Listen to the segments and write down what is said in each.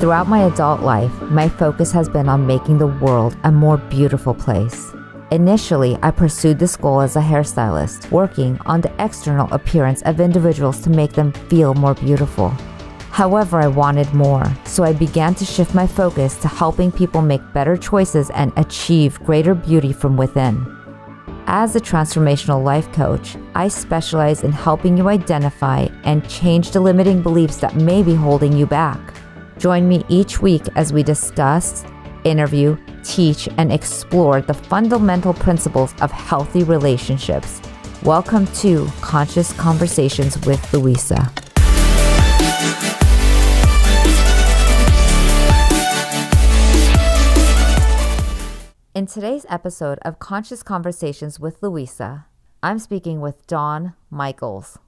Throughout my adult life, my focus has been on making the world a more beautiful place. Initially, I pursued this goal as a hairstylist, working on the external appearance of individuals to make them feel more beautiful. However, I wanted more, so I began to shift my focus to helping people make better choices and achieve greater beauty from within. As a transformational life coach, I specialize in helping you identify and change the limiting beliefs that may be holding you back. Join me each week as we discuss, interview, teach, and explore the fundamental principles of healthy relationships. Welcome to Conscious Conversations with Louisa. In today's episode of Conscious Conversations with Louisa, I'm speaking with Dawn Michaels.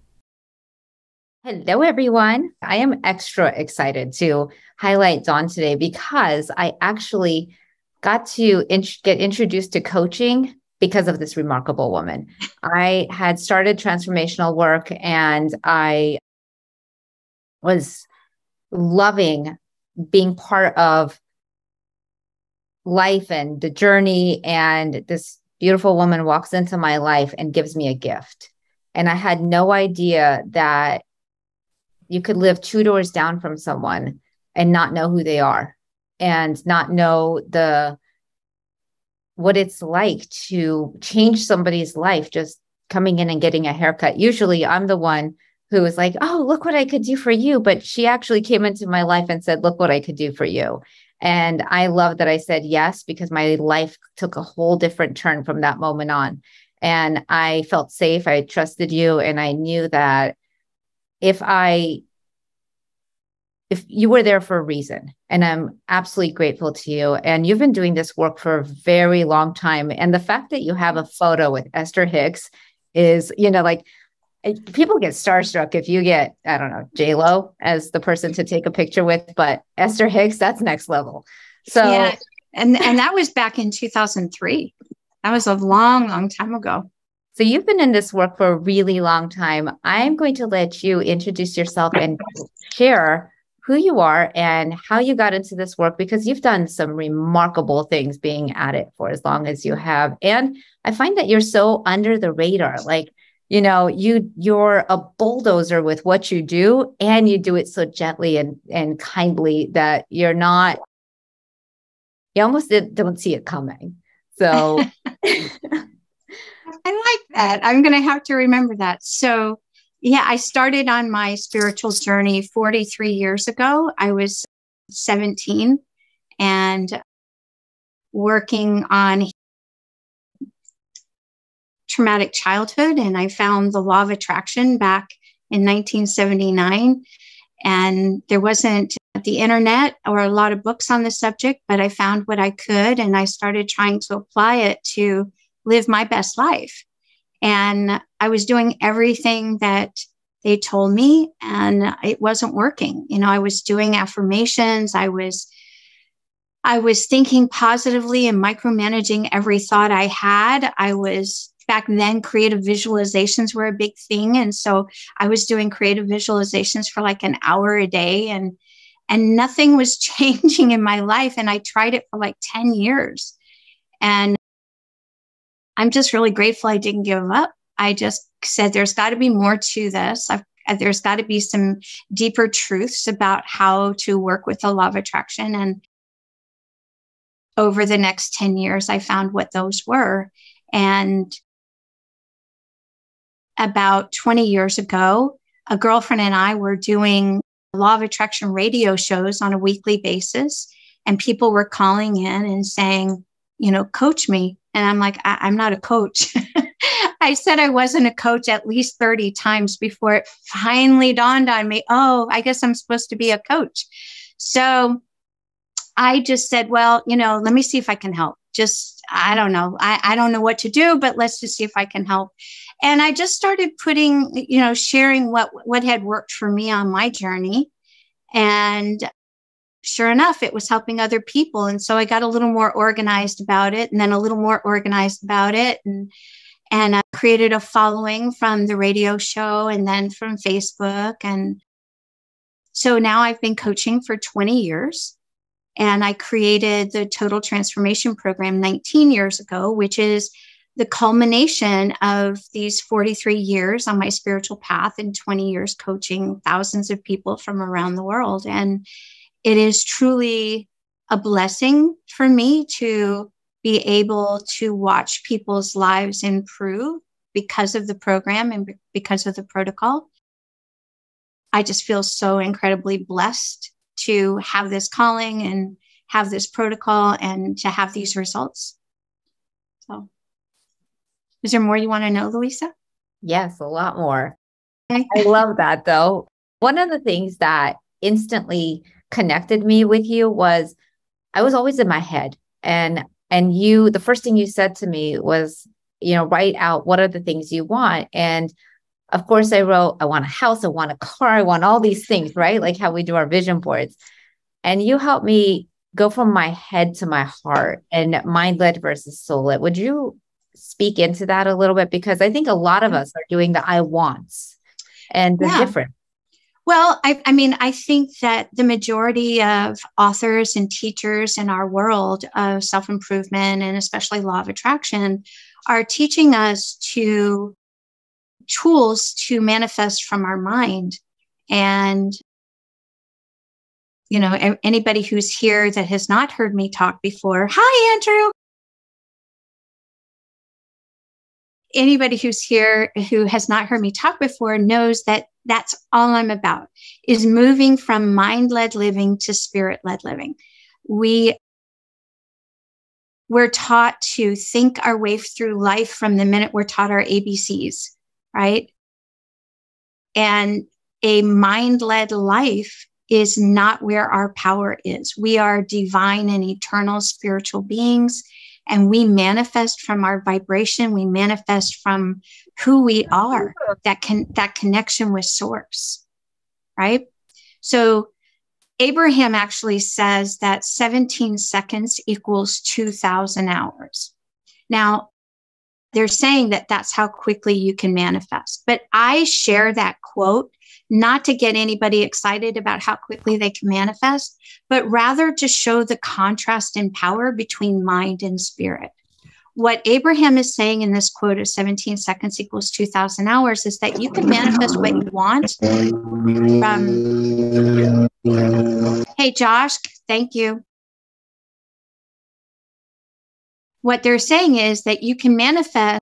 Hello, everyone. I am extra excited to highlight Dawn today because I actually got to get introduced to coaching because of this remarkable woman. I had started transformational work and I was loving being part of life and the journey. And this beautiful woman walks into my life and gives me a gift. And I had no idea that you could live two doors down from someone and not know who they are and not know what it's like to change somebody's life just coming in and getting a haircut. Usually I'm the one who is like, oh, look what I could do for you. But she actually came into my life and said, look what I could do for you. And I love that I said yes, because my life took a whole different turn from that moment on. And I felt safe. I trusted you. And I knew that if you were there for a reason, and I'm absolutely grateful to you. And you've been doing this work for a very long time. And the fact that you have a photo with Esther Hicks is, like, people get starstruck if you get, I don't know, J-Lo as the person to take a picture with, but Esther Hicks, that's next level. So, yeah. And that was back in 2003. That was a long, long time ago. So you've been in this work for a really long time. I'm going to let you introduce yourself and share who you are and how you got into this work, because you've done some remarkable things being at it for as long as you have. And I find that you're so under the radar. Like, you're a bulldozer with what you do, and you do it so gently and kindly that you almost don't see it coming. So I like that. I'm going to have to remember that. So yeah, I started on my spiritual journey 43 years ago. I was 17 and working on traumatic childhood. And I found the law of attraction back in 1979. And there wasn't the internet or a lot of books on the subject, but I found what I could. And I started trying to apply it to live my best life. And I was doing everything that they told me, and it wasn't working. I was doing affirmations. I was thinking positively and micromanaging every thought I had. Back then, creative visualizations were a big thing. And so I was doing creative visualizations for like an hour a day, and nothing was changing in my life. And I tried it for like 10 years. And I'm just really grateful I didn't give up. I just said, there's got to be more to this. There's got to be some deeper truths about how to work with the law of attraction. And over the next 10 years, I found what those were. And about 20 years ago, a girlfriend and I were doing law of attraction radio shows on a weekly basis. And people were calling in and saying, coach me. And I'm like, I'm not a coach. I said I wasn't a coach at least 30 times before it finally dawned on me, oh, I guess I'm supposed to be a coach. So I just said, well, let me see if I can help. I don't know. I don't know what to do, but let's just see if I can help. And I just started sharing what had worked for me on my journey. And sure enough, it was helping other people. And so I got a little more organized about it, and then a little more organized about it. And I created a following from the radio show and then from Facebook. And So now I've been coaching for 20 years, and I created the Total Transformation Program 19 years ago, which is the culmination of these 43 years on my spiritual path and 20 years coaching thousands of people from around the world. And it is truly a blessing for me to be able to watch people's lives improve because of the program and because of the protocol. I just feel so incredibly blessed to have this calling and have this protocol and to have these results. So, is there more you want to know, Louisa? Yes, a lot more. Okay. I love that though. One of the things that instantly connected me with you was I was always in my head, and you, the first thing you said to me was, write out what are the things you want. And of course I wrote, I want a house, I want a car, I want all these things, right? Like how we do our vision boards. And you helped me go from my head to my heart and mind-led versus soul-led. Would you speak into that a little bit? Because I think a lot of us are doing the I wants, and they're different. Well, I mean, I think that the majority of authors and teachers in our world of self-improvement, and especially law of attraction, are teaching us tools to manifest from our mind. And, anybody who's here that has not heard me talk before, hi, Andrew. Anybody who's here who has not heard me talk before knows that that's all I'm about, is moving from mind-led living to spirit-led living. We're taught to think our way through life from the minute we're taught our ABCs, right? And a mind-led life is not where our power is. We are divine and eternal spiritual beings, and we manifest from our vibration. We manifest from who we are, that connection with source, right? So Abraham actually says that 17 seconds equals 2,000 hours. Now, they're saying that that's how quickly you can manifest. But I share that quote not to get anybody excited about how quickly they can manifest, but rather to show the contrast in power between mind and spirit. What Abraham is saying in this quote of 17 seconds equals 2,000 hours is that you can manifest what you want from... Hey, Josh, thank you. What they're saying is that you can manifest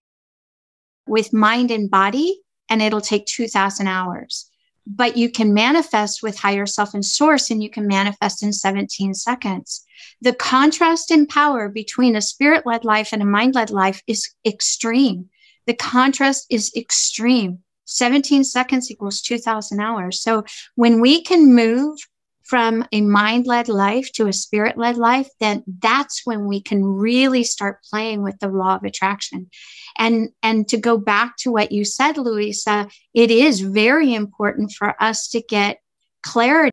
with mind and body, and it'll take 2,000 hours. But you can manifest with higher self and source, and you can manifest in 17 seconds. The contrast in power between a spirit-led life and a mind-led life is extreme. The contrast is extreme. 17 seconds equals 2,000 hours. So when we can move from a mind-led life to a spirit-led life, then that's when we can really start playing with the law of attraction. And to go back to what you said, Louisa, it is very important for us to get clarity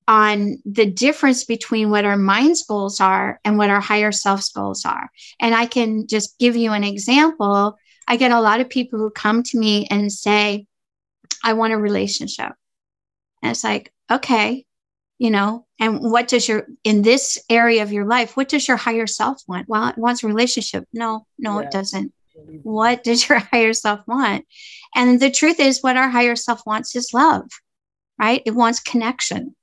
on the difference between what our mind's goals are and what our higher self's goals are. And I can just give you an example. I get a lot of people who come to me and say, I want a relationship. And it's like, okay, and what does in this area of your life, what does your higher self want? Well, it wants a relationship. No, it doesn't. What does your higher self want? And the truth is, what our higher self wants is love, right? It wants connection,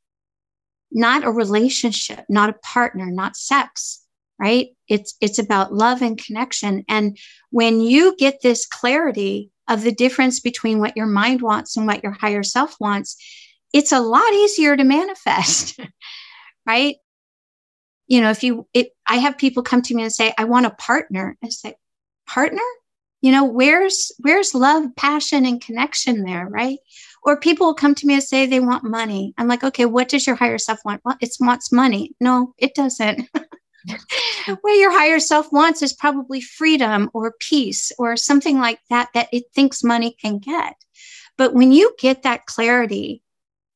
not a relationship, not a partner, not sex, right? It's about love and connection. And when you get this clarity of the difference between what your mind wants and what your higher self wants, it's a lot easier to manifest, right? I have people come to me and say, I want a partner. I say, partner? Where's love, passion, and connection there, right? Or people will come to me and say they want money. I'm like, okay, what does your higher self want? Well, it wants money. No, it doesn't. What your higher self wants is probably freedom or peace or something like that it thinks money can get. But when you get that clarity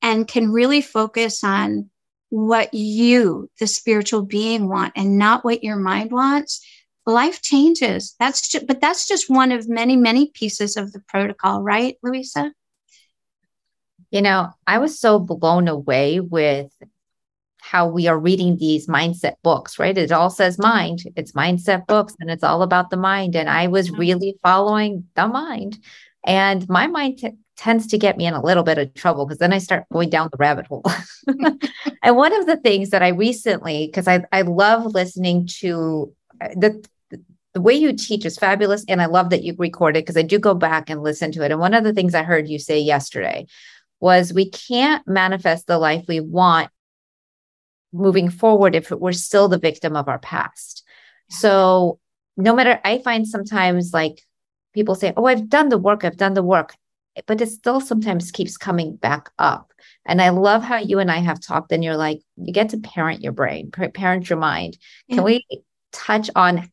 and can really focus on what you, the spiritual being, want and not what your mind wants, life changes. That's just one of many, many pieces of the protocol, right, Louisa? I was so blown away with how we are reading these mindset books, right? It all says mind, it's mindset books, and it's all about the mind. And I was really following the mind. And my mind tends to get me in a little bit of trouble because then I start going down the rabbit hole. And one of the things that I recently, because I love listening to the way you teach is fabulous. And I love that you recorded because I do go back and listen to it. And one of the things I heard you say yesterday was we can't manifest the life we want moving forward if we're still the victim of our past. So no matter, I find sometimes like people say, oh, I've done the work, but it still sometimes keeps coming back up. And I love how you and I have talked and you're like, you get to parent your brain, parent your mind. Can we touch on,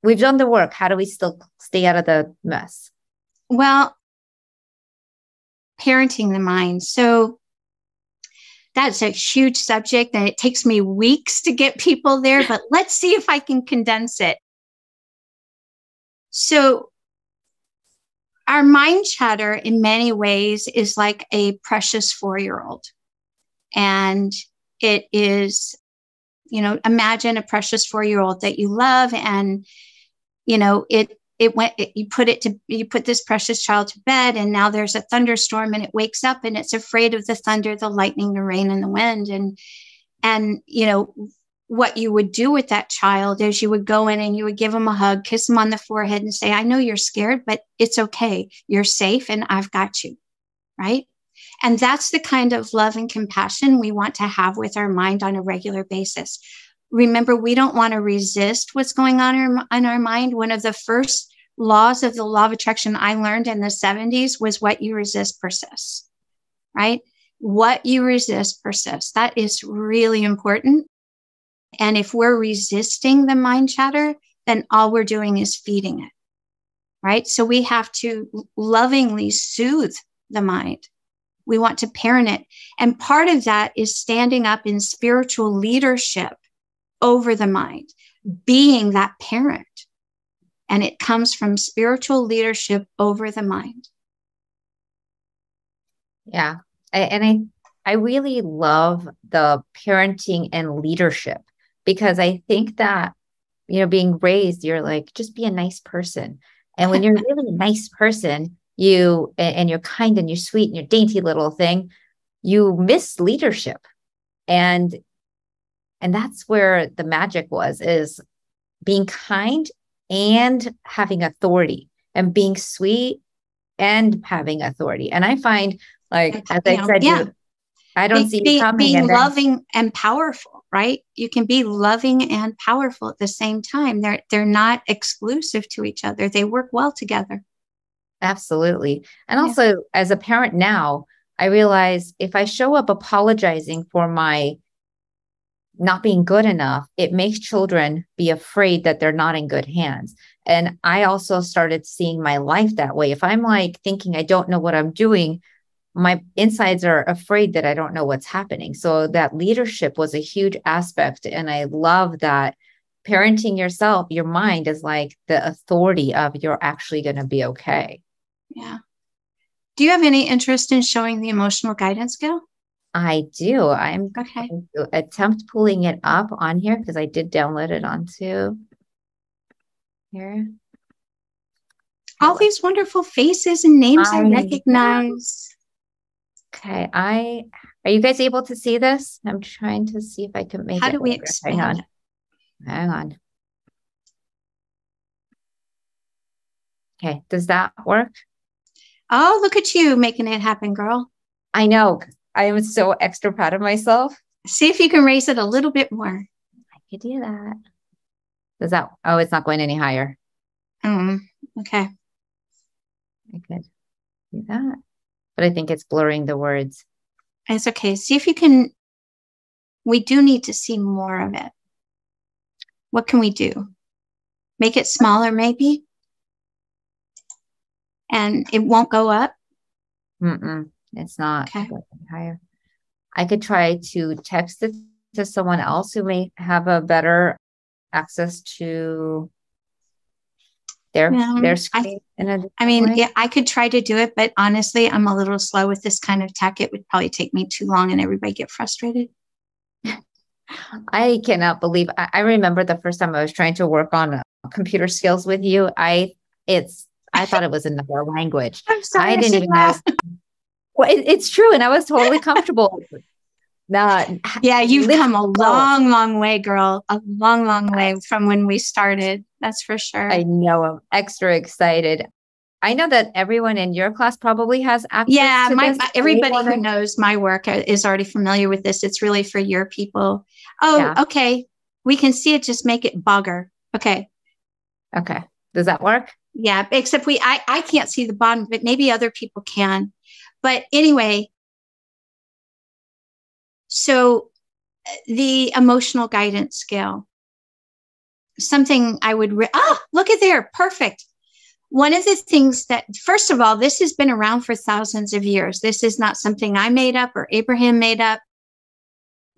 we've done the work, how do we still stay out of the mess? Well, parenting the mind. So that's a huge subject and it takes me weeks to get people there, but let's see if I can condense it. So our mind chatter in many ways is like a precious 4-year-old. And it is, imagine a precious 4-year-old that you love and, you put this precious child to bed and now there's a thunderstorm and it wakes up and it's afraid of the thunder, the lightning, the rain, and the wind. And what you would do with that child is you would go in and you would give them a hug, kiss them on the forehead and say, I know you're scared, but it's okay. You're safe and I've got you. Right. And that's the kind of love and compassion we want to have with our mind on a regular basis. Remember, we don't want to resist what's going on in our mind. One of the first laws of the law of attraction I learned in the 70s was what you resist persists, right? What you resist persists. That is really important. And if we're resisting the mind chatter, then all we're doing is feeding it, right? So we have to lovingly soothe the mind. We want to parent it. And part of that is standing up in spiritual leadership over the mind, being that parent. And it comes from spiritual leadership over the mind. Yeah. I really love the parenting and leadership because I think that, being raised, you're like, just be a nice person. And when you're really a nice person, and you're kind and you're sweet and you're dainty little thing, you miss leadership. And that's where the magic is being kind and having authority and being sweet and having authority. And I find like, as I said, I don't see you coming. Being loving and powerful, right? You can be loving and powerful at the same time. They're not exclusive to each other. They work well together. Absolutely. And also as a parent now, I realize if I show up apologizing for my not being good enough, it makes children be afraid that they're not in good hands. And I also started seeing my life that way. If I'm like thinking I don't know what I'm doing, my insides are afraid that I don't know what's happening. So that leadership was a huge aspect. And I love that parenting yourself, your mind is like the authority of you're actually going to be okay. Yeah. Do you have any interest in showing the emotional guidance skill? I do. I'm going to attempt pulling it up on here because I did download it onto here. All these wonderful faces and names I recognize. Okay. Are you guys able to see this? I'm trying to see if I can make it. How do we expand it? Hang on. Okay. Does that work? Oh, look at you making it happen, girl. I know. I am so extra proud of myself. See if you can raise it a little bit more. I could do that. Oh, it's not going any higher. Okay. I could do that. But I think it's blurring the words. It's okay. See if you can. We do need to see more of it. What can we do? Make it smaller, maybe? And it won't go up? It's not going higher. I could try to text it to someone else who may have a better access to their screen in a I mean, way? yeah, I could try to do it, but honestly, I'm a little slow with this kind of tech. It would probably take me too long and everybody get frustrated. I cannot believe I remember the first time I was trying to work on computer skills with you. I thought it was another language. I'm sorry, I didn't even know. Well, it's true, and I was totally comfortable. Yeah, you've come a long, long way, girl. A long, long way from when we started. That's for sure. I know. I'm extra excited. I know that everyone in your class probably has access to this. Everybody who knows my work is already familiar with this. It's really for your people. Oh, yeah. Okay. We can see it. Just make it bugger. Okay. Okay. Does that work? Yeah. Except I can't see the bottom, but maybe other people can. But anyway, so the emotional guidance scale, something I would, look at there. Perfect. One of the things that, first of all, this has been around for thousands of years. This is not something I made up or Abraham made up.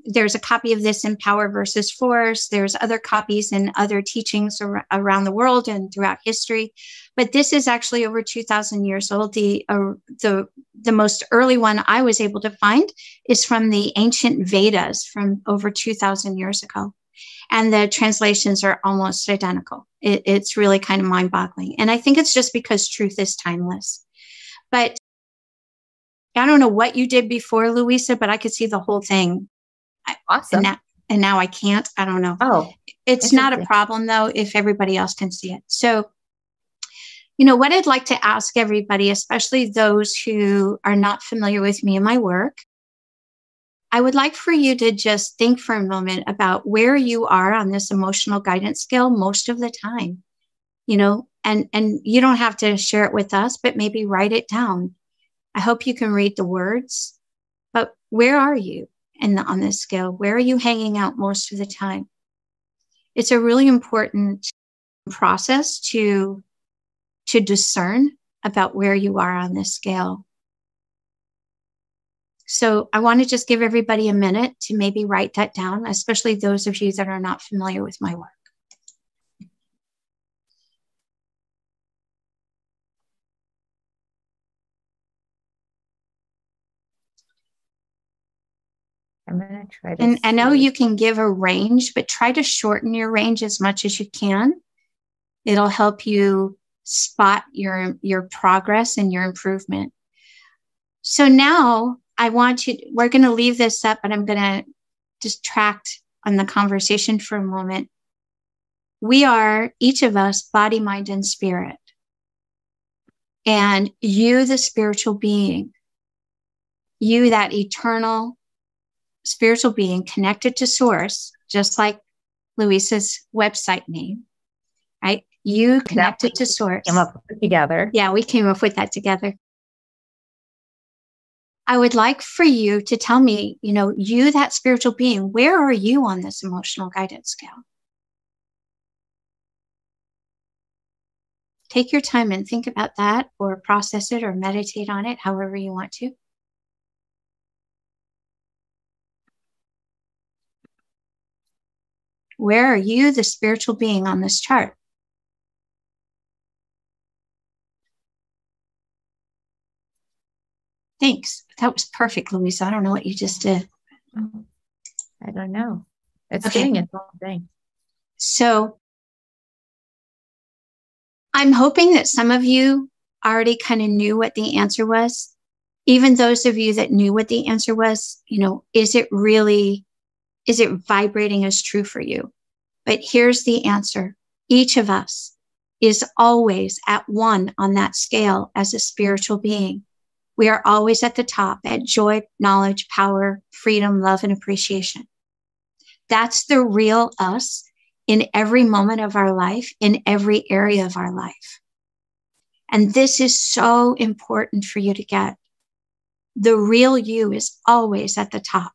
There's a copy of this in Power versus Force. There's other copies in other teachings around the world and throughout history. But this is actually over 2,000 years old. The most early one I was able to find is from the ancient Vedas from over 2,000 years ago. And the translations are almost identical. It's really kind of mind-boggling. And I think it's just because truth is timeless. But I don't know what you did before, Louisa, but I could see the whole thing. Awesome. And now I can't. I don't know. Oh, it's not a problem, though, if everybody else can see it. So, you know, what I'd like to ask everybody, especially those who are not familiar with me and my work, I would like for you to just think for a moment about where you are on this emotional guidance scale most of the time, you know, and you don't have to share it with us, but maybe write it down. I hope you can read the words, but where are you on this scale? Where are you hanging out most of the time? It's a really important process to discern about where you are on this scale. So I want to just give everybody a minute to maybe write that down, especially those of you that are not familiar with my work. I'm going to try to. And I know you can give a range, but try to shorten your range as much as you can. It'll help you spot your progress and your improvement. So now we're going to leave this up, but I'm going to distract on the conversation for a moment. We are, each of us, body, mind, and spirit. And you, the spiritual being, you, that eternal spiritual being connected to source, just like Louisa's website name, right? You connected to source. Came up with it together. Yeah, we came up with that together. I would like for you to tell me, you know, you, that spiritual being, where are you on this emotional guidance scale? Take your time and think about that, or process it, or meditate on it, however you want to. Where are you, the spiritual being, on this chart? Thanks. That was perfect, Louisa. I don't know what you just did. I don't know. It's doing its own thing. So I'm hoping that some of you already kind of knew what the answer was. Even those of you that knew what the answer was, you know, is it vibrating as true for you? But here's the answer. Each of us is always at one on that scale as a spiritual being. We are always at the top at joy, knowledge, power, freedom, love, and appreciation. That's the real us in every moment of our life, in every area of our life. And this is so important for you to get. The real you is always at the top.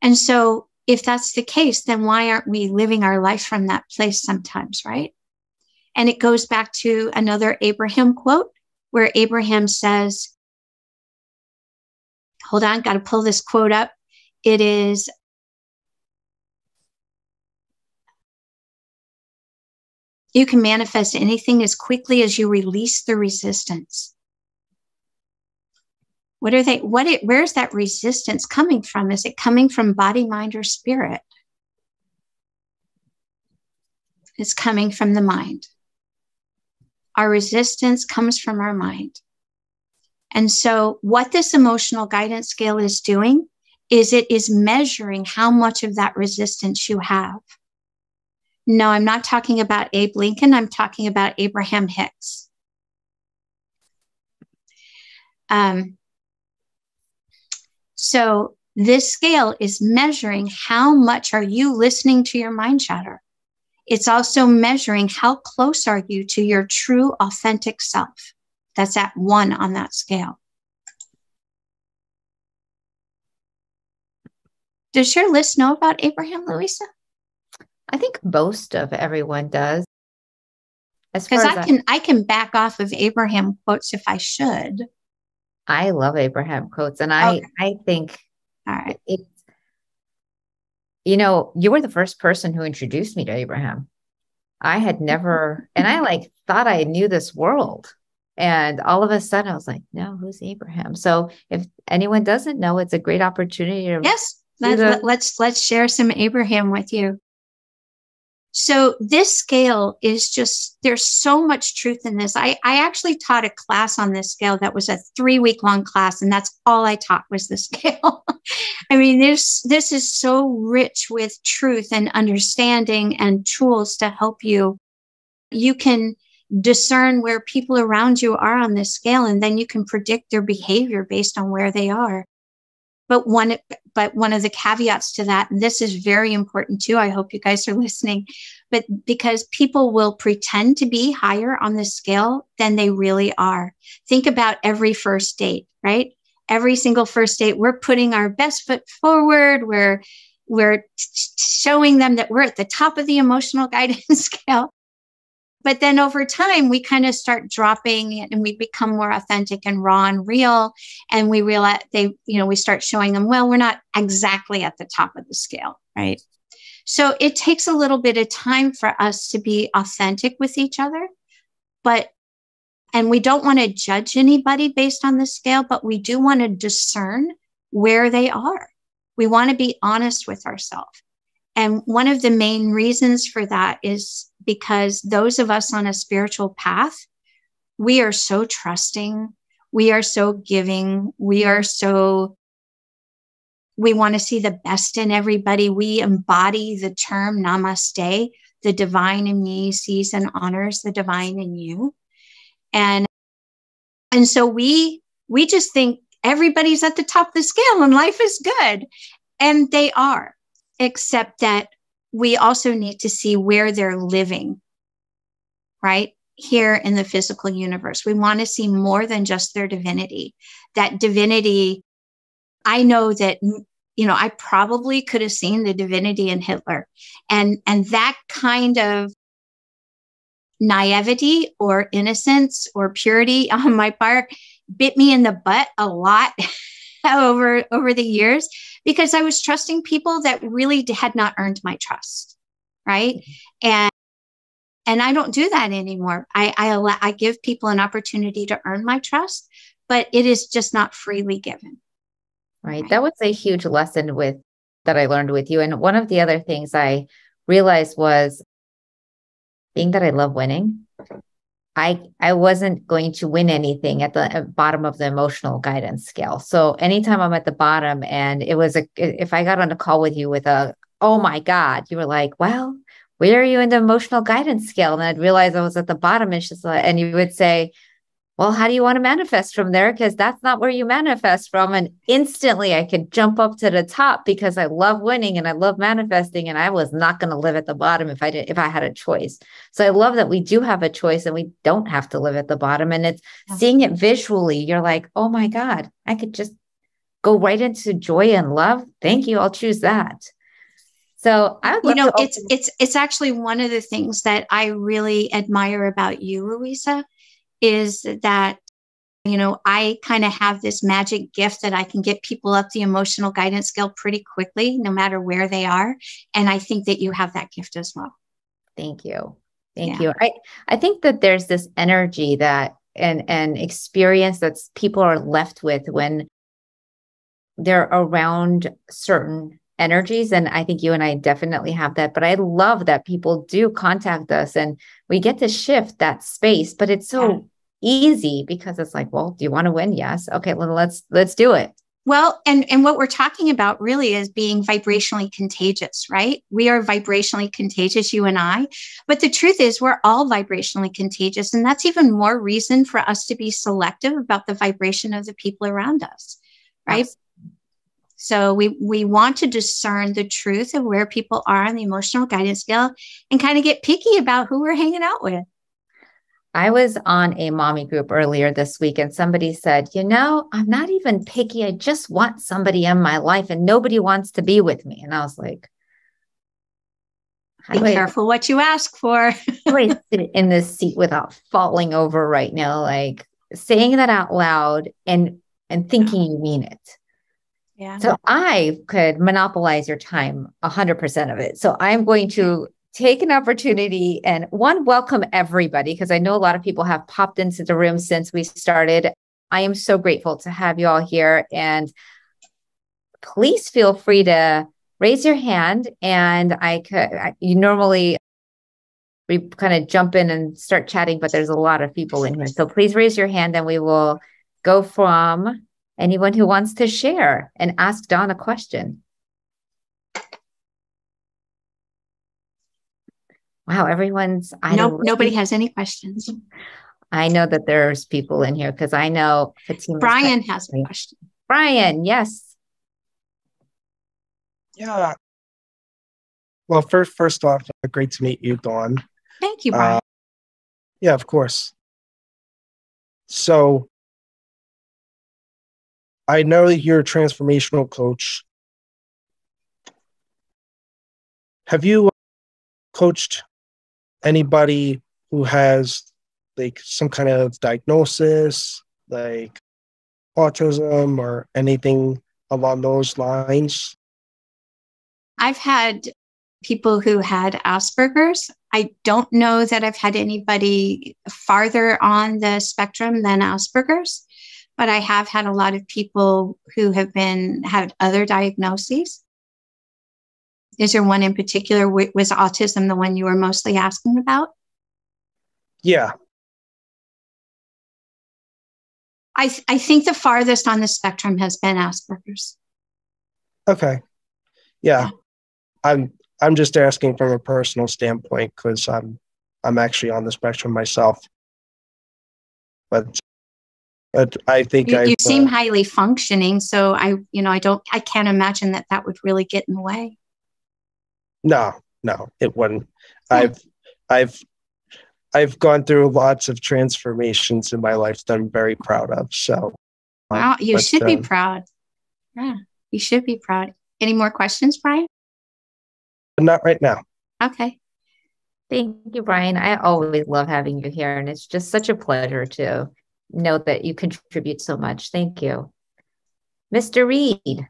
And so if that's the case, then why aren't we living our life from that place sometimes, right? And it goes back to another Abraham quote, where Abraham says, hold on, got to pull this quote up. It is, You can manifest anything as quickly as you release the resistance. Where's that resistance coming from? Is it coming from body, mind, or spirit? It's coming from the mind. Our resistance comes from our mind. And so what this emotional guidance scale is doing is it is measuring how much of that resistance you have. No, I'm not talking about Abe Lincoln. I'm talking about Abraham Hicks. So this scale is measuring how much are you listening to your mind chatter. It's also measuring how close are you to your true, authentic self. That's at 1 on that scale. Does your list know about Abraham, Louisa? I think most of everyone does. Because I can back off of Abraham quotes if I should. I love Abraham quotes, and I think all right. You were the first person who introduced me to Abraham. I had never, and I thought I knew this world. And all of a sudden I was like, no, who's Abraham? So if anyone doesn't know, it's a great opportunity to let's share some Abraham with you. So this scale is just, there's so much truth in this. I actually taught a class on this scale that was a 3-week-long class, and that's all I taught was the scale. I mean, this is so rich with truth and understanding and tools to help you. You can discern where people around you are on this scale, and then you can predict their behavior based on where they are. But one of the caveats to that, and this is very important too, I hope you guys are listening, but because people will pretend to be higher on the scale than they really are. Think about every first date, right? Every single first date, we're putting our best foot forward. We're showing them that we're at the top of the emotional guidance scale. But then over time, we kind of start dropping and we become more authentic and raw and real. And we realize we start showing them, well, we're not exactly at the top of the scale, right? So it takes a little bit of time for us to be authentic with each other. And we don't want to judge anybody based on the scale, but we do want to discern where they are. We want to be honest with ourselves. And one of the main reasons for that is because those of us on a spiritual path, we are so trusting, we are so giving, we want to see the best in everybody. We embody the term namaste, the divine in me sees and honors the divine in you. And so we just think everybody's at the top of the scale and life is good. And they are. Except that we also need to see where they're living, right? Here in the physical universe. We want to see more than just their divinity. That divinity, I know that, I probably could have seen the divinity in Hitler. And that kind of naivety or innocence or purity on my part bit me in the butt a lot over the years, because I was trusting people that really had not earned my trust, right? And I don't do that anymore. I give people an opportunity to earn my trust, but it is just not freely given. Right. That was a huge lesson that I learned with you. And one of the other things I realized was, being that I love winning, I wasn't going to win anything at the bottom of the emotional guidance scale. So anytime I'm at the bottom, and if I got on a call with you with oh my God, you were like, well, where are you in the emotional guidance scale? And I'd realize I was at the bottom, and you would say, well, how do you want to manifest from there? Because that's not where you manifest from. And instantly I could jump up to the top because I love winning and I love manifesting. And I was not going to live at the bottom if I had a choice. So I love that we do have a choice and we don't have to live at the bottom. And it's seeing it visually. You're like, oh my God, I could just go right into joy and love. Thank you. I'll choose that. So it's actually one of the things that I really admire about you, Louisa, is that, I kind of have this magic gift that I can get people up the emotional guidance scale pretty quickly, no matter where they are. And I think that you have that gift as well. Thank you. Thank you. I think that there's this energy that and experience that people are left with when they're around certain energies. And I think you and I definitely have that. But I love that people do contact us and we get to shift that space. But it's so easy because it's like, well, do you want to win? Yes. Okay, well, let's do it. Well, and what we're talking about really is being vibrationally contagious, right? We are vibrationally contagious, you and I. But the truth is we're all vibrationally contagious. And that's even more reason for us to be selective about the vibration of the people around us, right? Absolutely. So we want to discern the truth of where people are on the emotional guidance scale and kind of get picky about who we're hanging out with. I was on a mommy group earlier this week and somebody said, I'm not even picky. I just want somebody in my life and nobody wants to be with me. And I was like, be careful what you ask for. How do I sit in this seat without falling over right now? Like saying that out loud and thinking you mean it. Yeah. So I could monopolize your time 100% of it. So I'm going to take an opportunity and welcome everybody, because I know a lot of people have popped into the room since we started. I am so grateful to have you all here, and please feel free to raise your hand. And we kind of jump in and start chatting, but there's a lot of people in here. So please raise your hand and we will go from anyone who wants to share and ask Dawn a question. Wow, nobody has any questions. I know that there's people in here because I know Fatima. Brian has a question. Brian, yes. Yeah. Well, first off, great to meet you, Dawn. Thank you, Brian. Yeah, of course. So I know that you're a transformational coach. Have you coached anybody who has like some kind of diagnosis, like autism or anything along those lines? I've had people who had Asperger's. I don't know that I've had anybody farther on the spectrum than Asperger's, but I have had a lot of people who have had other diagnoses. Is there one in particular? Was autism the one you were mostly asking about? Yeah. I think the farthest on the spectrum has been Asperger's. Okay. Yeah. I'm just asking from a personal standpoint because I'm actually on the spectrum myself. But I think you seem highly functioning, so I can't imagine that would really get in the way. No, it wouldn't. Yeah. I've gone through lots of transformations in my life that I'm very proud of. So, wow, you should be proud. Yeah, you should be proud. Any more questions, Brian? Not right now. Okay. Thank you, Brian. I always love having you here, and it's just such a pleasure to know that you contribute so much. Thank you. Mr. Reed, you've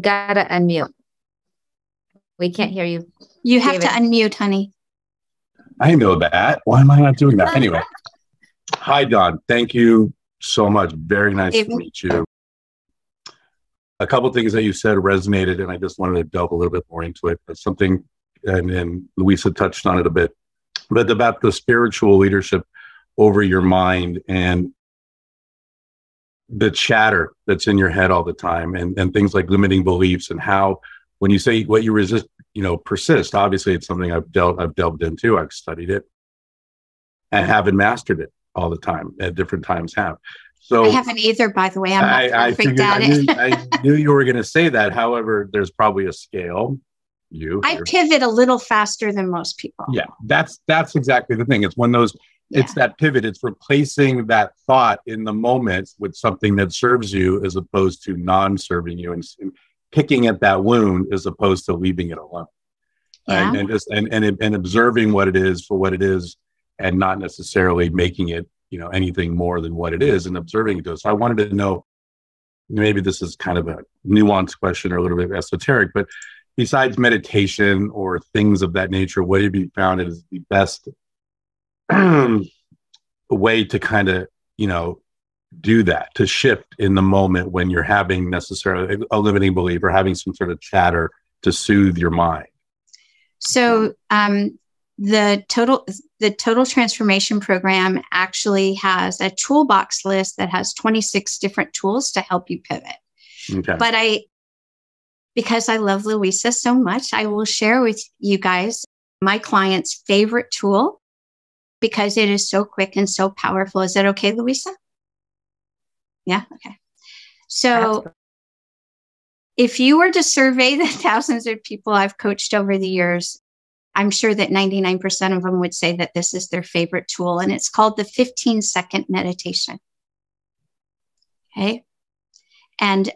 got to unmute. We can't hear you. You have to unmute, honey. I know that. Why am I not doing that? Anyway. Hi, Dawn. Thank you so much. Very nice to meet you. A couple of things that you said resonated, and I just wanted to delve a little bit more into it. But something, and Louisa touched on it a bit, but about the spiritual leadership over your mind and the chatter that's in your head all the time, and things like limiting beliefs, and how when you say what you resist, persist. Obviously, it's something I've delved into. I've studied it and haven't mastered it all the time. At different times have. So I haven't either, by the way. I'm not perfect at it. I knew you were going to say that. However, there's probably a scale. I pivot a little faster than most people. Yeah, that's exactly the thing. It's one of those. Yeah. It's that pivot. It's replacing that thought in the moment with something that serves you, as opposed to non-serving you, and picking at that wound as opposed to leaving it alone. Yeah. And observing what it is for what it is, and not necessarily making it anything more than what it is, and observing it. So I wanted to know, maybe this is kind of a nuanced question or a little bit esoteric, but besides meditation or things of that nature, what have you found is the best way to kind of, do that, to shift in the moment when you're having necessarily a limiting belief or having some sort of chatter to soothe your mind? So the total transformation program actually has a toolbox list that has 26 different tools to help you pivot. Okay. But because I love Louisa so much, I will share with you guys my client's favorite tool because it is so quick and so powerful. Is that okay, Louisa? Yeah. Okay. So if you were to survey the thousands of people I've coached over the years, I'm sure that 99% of them would say that this is their favorite tool, and it's called the 15-second meditation. Okay. And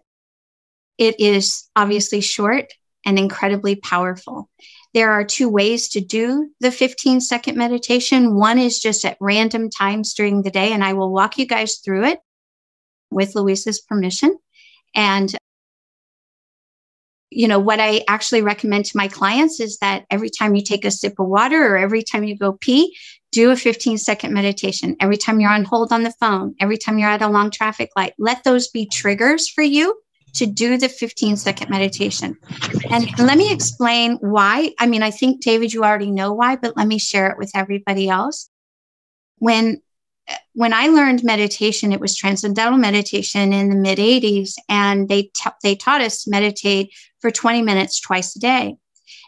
it is obviously short and incredibly powerful. There are two ways to do the 15-second meditation. One is just at random times during the day, and I will walk you guys through it with Louisa's permission. And what I actually recommend to my clients is that every time you take a sip of water or every time you go pee, do a 15-second meditation. Every time you're on hold on the phone, every time you're at a long traffic light, let those be triggers for you to do the 15-second meditation. And let me explain why. I mean, I think, David, you already know why, but let me share it with everybody else. When I learned meditation, it was transcendental meditation in the mid 80s, and they taught us to meditate for 20 minutes twice a day.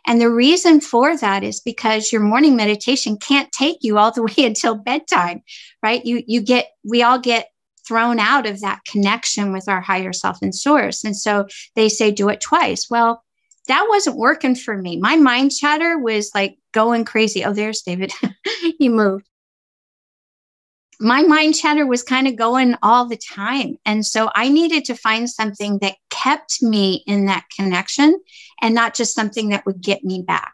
And the reason for that is because your morning meditation can't take you all the way until bedtime, right? We all get thrown out of that connection with our higher self and source. And so they say, do it twice. Well, that wasn't working for me. My mind chatter was like going crazy. Oh, there's David. He moved. My mind chatter was kind of going all the time. And so I needed to find something that kept me in that connection and not just something that would get me back.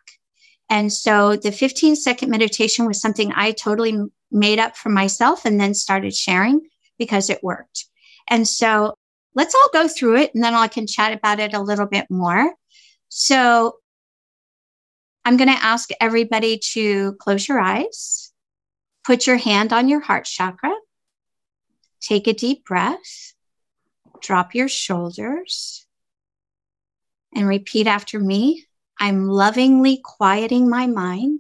And so the 15-second meditation was something I totally made up for myself and then started sharing because it worked. And so let's all go through it, and then I can chat about it a little bit more. So I'm going to ask everybody to close your eyes. Put your hand on your heart chakra. Take a deep breath. Drop your shoulders. And repeat after me. I'm lovingly quieting my mind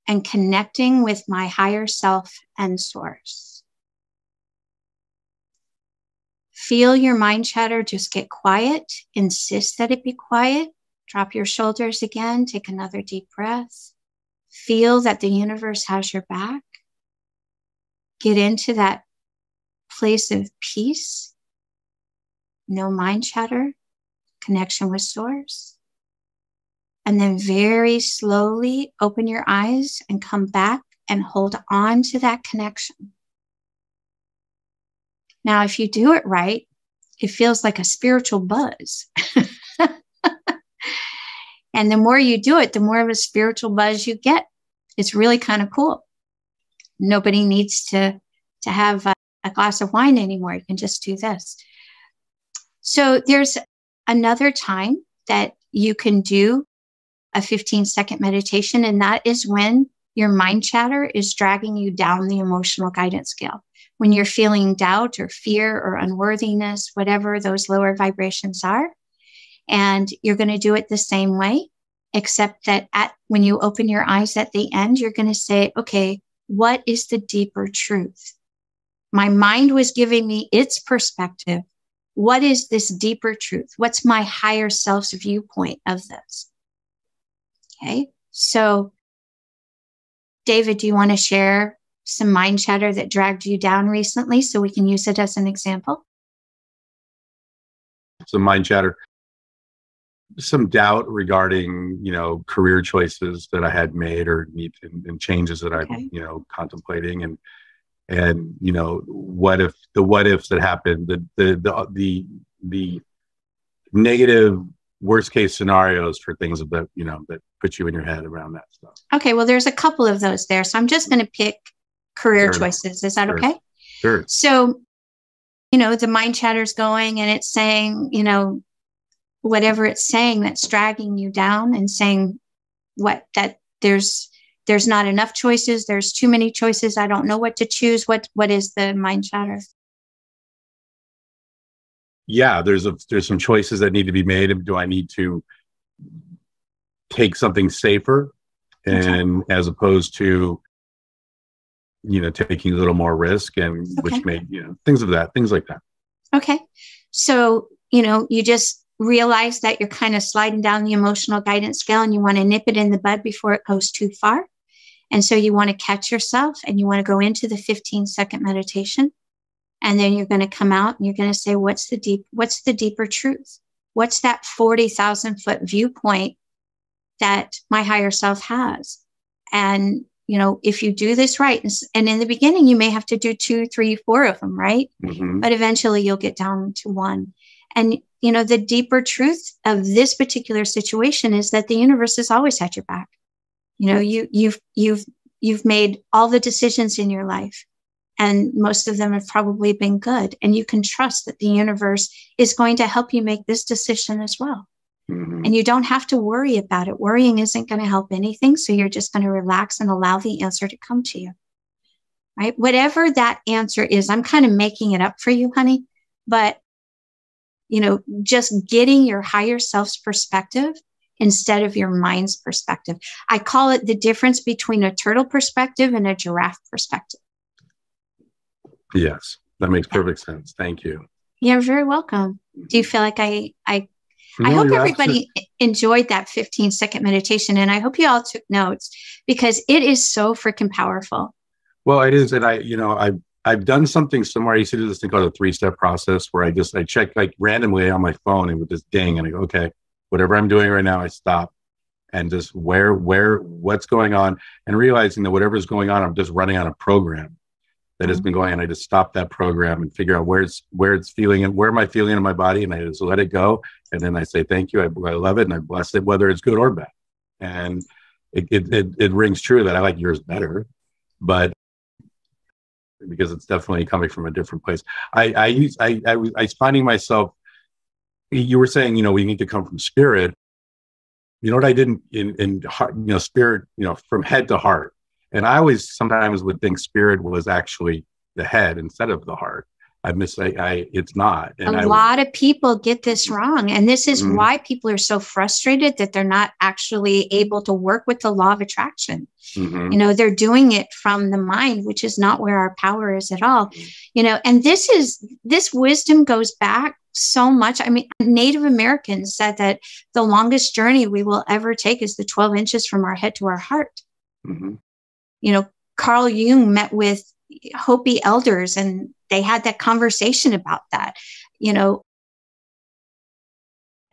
and connecting with my higher self and source. Feel your mind chatter just get quiet. Insist that it be quiet. Drop your shoulders again. Take another deep breath. Feel that the universe has your back. Get into that place of peace. No mind chatter. Connection with source. And then very slowly open your eyes and come back and hold on to that connection. Now, if you do it right, it feels like a spiritual buzz. And the more you do it, the more of a spiritual buzz you get. It's really kind of cool. Nobody needs to have a glass of wine anymore. You can just do this. So there's another time that you can do a 15-second meditation, and that is when your mind chatter is dragging you down the emotional guidance scale. When you're feeling doubt or fear or unworthiness, whatever those lower vibrations are. And you're going to do it the same way, except that when you open your eyes at the end, you're going to say, okay, what is the deeper truth? My mind was giving me its perspective. What is this deeper truth? What's my higher self's viewpoint of this? Okay, so David, do you want to share some mind chatter that dragged you down recently so we can use it as an example? Some mind chatter. Some doubt regarding, career choices that I had made or and changes that I'm, contemplating, and what ifs that happened, the negative worst case scenarios for things that that put you in your head around that stuff. Okay, well, there's a couple of those there, so I'm just going to pick career choices. Is that okay? Sure. So the mind chatter's going and it's saying, whatever it's saying that's dragging you down and saying that there's not enough choices. There's too many choices. I don't know what to choose. What is the mind chatter? Yeah, there's some choices that need to be made. Do I need to take something safer, and as opposed to taking a little more risk, and which may things like that. Okay, so you just realize that you're kind of sliding down the emotional guidance scale, and you want to nip it in the bud before it goes too far. And so you want to catch yourself, and you want to go into the 15-second meditation. And then you're going to come out and you're going to say, what's the deeper truth? What's that 40,000-foot viewpoint that my higher self has? And, if you do this right, and in the beginning, you may have to do 2, 3, 4 of them, right? Mm-hmm. But eventually you'll get down to one. And, the deeper truth of this particular situation is that the universe has always had your back. You've made all the decisions in your life. And most of them have probably been good. And you can trust that the universe is going to help you make this decision as well. Mm-hmm. And you don't have to worry about it. Worrying isn't going to help anything. So you're just going to relax and allow the answer to come to you. Right? Whatever that answer is, I'm kind of making it up for you, honey. But, just getting your higher self's perspective instead of your mind's perspective. I call it the difference between a turtle perspective and a giraffe perspective. Yes, that makes perfect sense. Thank you. You're very welcome. Do you feel like I hope everybody enjoyed that 15-second meditation, and I hope you all took notes because it is so freaking powerful. Well, it is. And I've done something similar. I used to do this thing called a 3-step process where I check like randomly on my phone and with this ding and I go, okay, whatever I'm doing right now, I stop and just what's going on, and realizing that whatever's going on, I'm just running on a program that has been going on. I just stop that program and figure out where it's feeling and where am I feeling in my body, and I just let it go. And then I say, thank you. I love it. And I bless it, whether it's good or bad. And it rings true that I like yours better, but because it's definitely coming from a different place. I was finding myself, you were saying, we need to come from spirit. You know what I did in heart, spirit, from head to heart. And I always sometimes would think spirit was actually the head instead of the heart. It's not. And a lot of people get this wrong. And this is why people are so frustrated that they're not actually able to work with the law of attraction. Mm-hmm. They're doing it from the mind, which is not where our power is at all. And this wisdom goes back so much. I mean, Native Americans said that the longest journey we will ever take is the 12 inches from our head to our heart. Mm-hmm. Carl Jung met with Hopi elders and they had that conversation about that.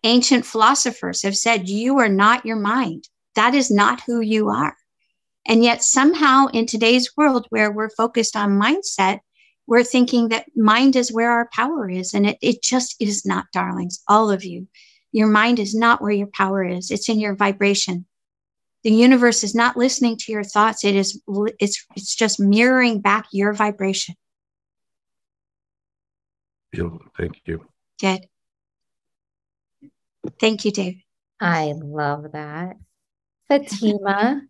Ancient philosophers have said, you are not your mind. That is not who you are. And yet somehow in today's world where we're focused on mindset, we're thinking that mind is where our power is. And it just is not, darlings, all of you. Your mind is not where your power is. It's in your vibration. The universe is not listening to your thoughts. It's just mirroring back your vibration. Thank you. Good. Thank you, David. I love that. Fatima.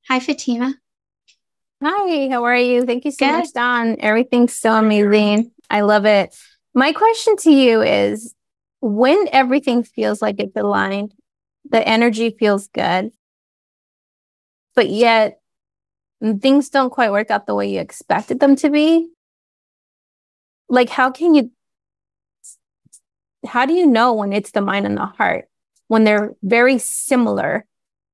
Hi, Fatima. Hi, how are you? Thank you so Good. much, Dawn. Everything's so amazing. I love it. My question to you is, when everything feels like it's aligned, the energy feels good, but yet things don't quite work out the way you expected them to be, like how do you know when it's the mind and the heart, when they're very similar,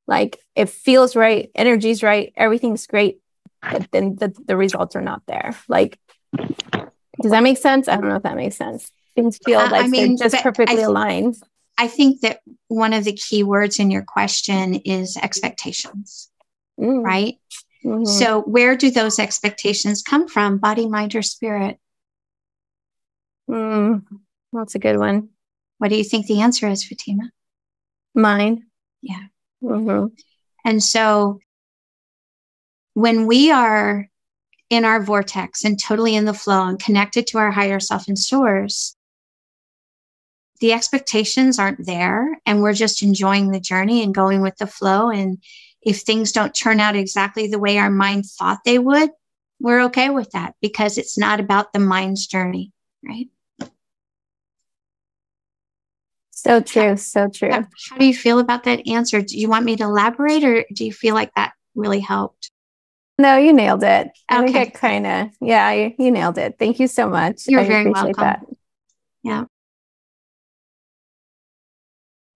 like it feels right, energy's right, everything's great, but then the results are not there? Like, does that make sense? I don't know if that makes sense. Things feel like they're just perfectly aligned. I think that one of the key words in your question is expectations, right? Mm-hmm. So where do those expectations come from? Body, mind, or spirit? That's a good one. What do you think the answer is, Fatima? Mind. Yeah. Mm-hmm. And so when we are in our vortex and totally in the flow and connected to our higher self and source, the expectations aren't there, and we're just enjoying the journey and going with the flow. And if things don't turn out exactly the way our mind thought they would, we're okay with that, because it's not about the mind's journey, right? So true. So true. How do you feel about that answer? Do you want me to elaborate, or do you feel like that really helped? No, you nailed it. I Okay. think it kind of, yeah, you nailed it. Thank you so much. You're I very appreciate welcome. that. Yeah.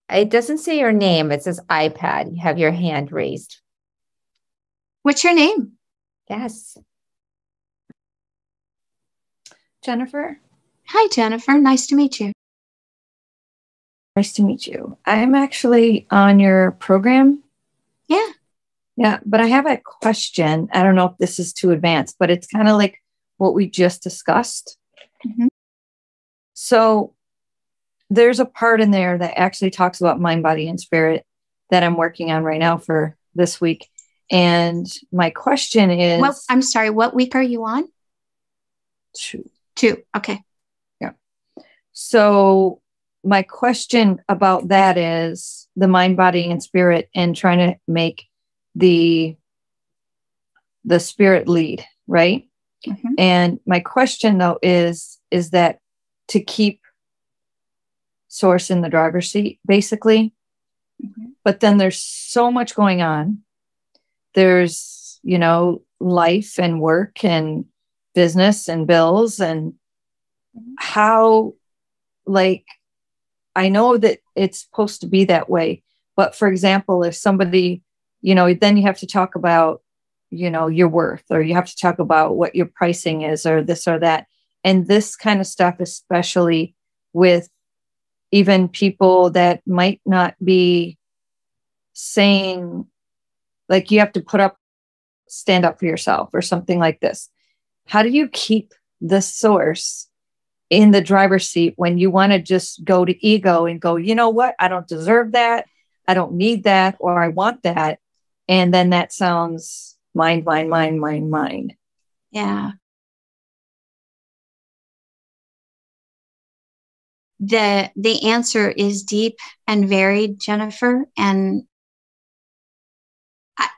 It doesn't say your name. It says iPad. You have your hand raised. What's your name? Yes. Jennifer. Hi, Jennifer. Nice to meet you. Nice to meet you. I'm actually on your program. Yeah. Yeah, but I have a question. I don't know if this is too advanced, but it's kind of like what we just discussed. Mm-hmm. So there's a part in there that actually talks about mind, body, and spirit that I'm working on right now for this week. And my question is... Well, I'm sorry, what week are you on? 2. 2. Okay. Yeah. So my question about that is the mind, body, and spirit, and trying to make the spirit lead, right? Mm-hmm. And my question though is that to keep source in the driver's seat, basically. Mm-hmm. But then there's so much going on. There's, life and work and business and bills, and how, I know that it's supposed to be that way. But for example, if somebody, then you have to talk about, your worth, or you have to talk about what your pricing is, or this or that. And this kind of stuff, especially with even people that might not be saying, like, you have to stand up for yourself or something like this. How do you keep the source in the driver's seat when you want to just go to ego and go, you know what? I don't deserve that. I don't need that, or I want that. And then that sounds mind, mind, mind, mind, mind. Yeah. The answer is deep and varied, Jennifer.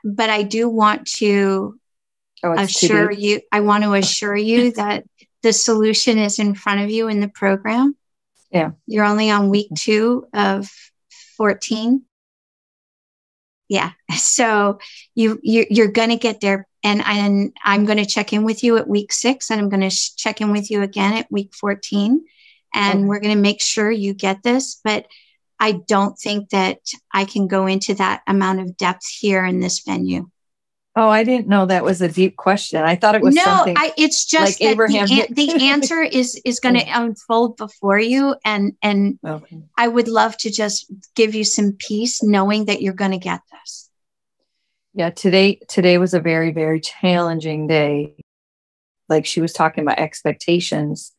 But I do want to assure you that the solution is in front of you in the program. Yeah. You're only on week 2 of 14. Yeah. So you're going to get there. And I'm going to check in with you at week 6, and I'm going to check in with you again at week 14. And we're going to make sure you get this. But I don't think that I can go into that amount of depth here in this venue. Oh, I didn't know that was a deep question. I thought it was something. It's just like that Abraham. the answer is going to unfold before you. And okay. I would love to just give you some peace knowing that you're going to get this. Yeah. Today was a very, very challenging day. Like she was talking about expectations,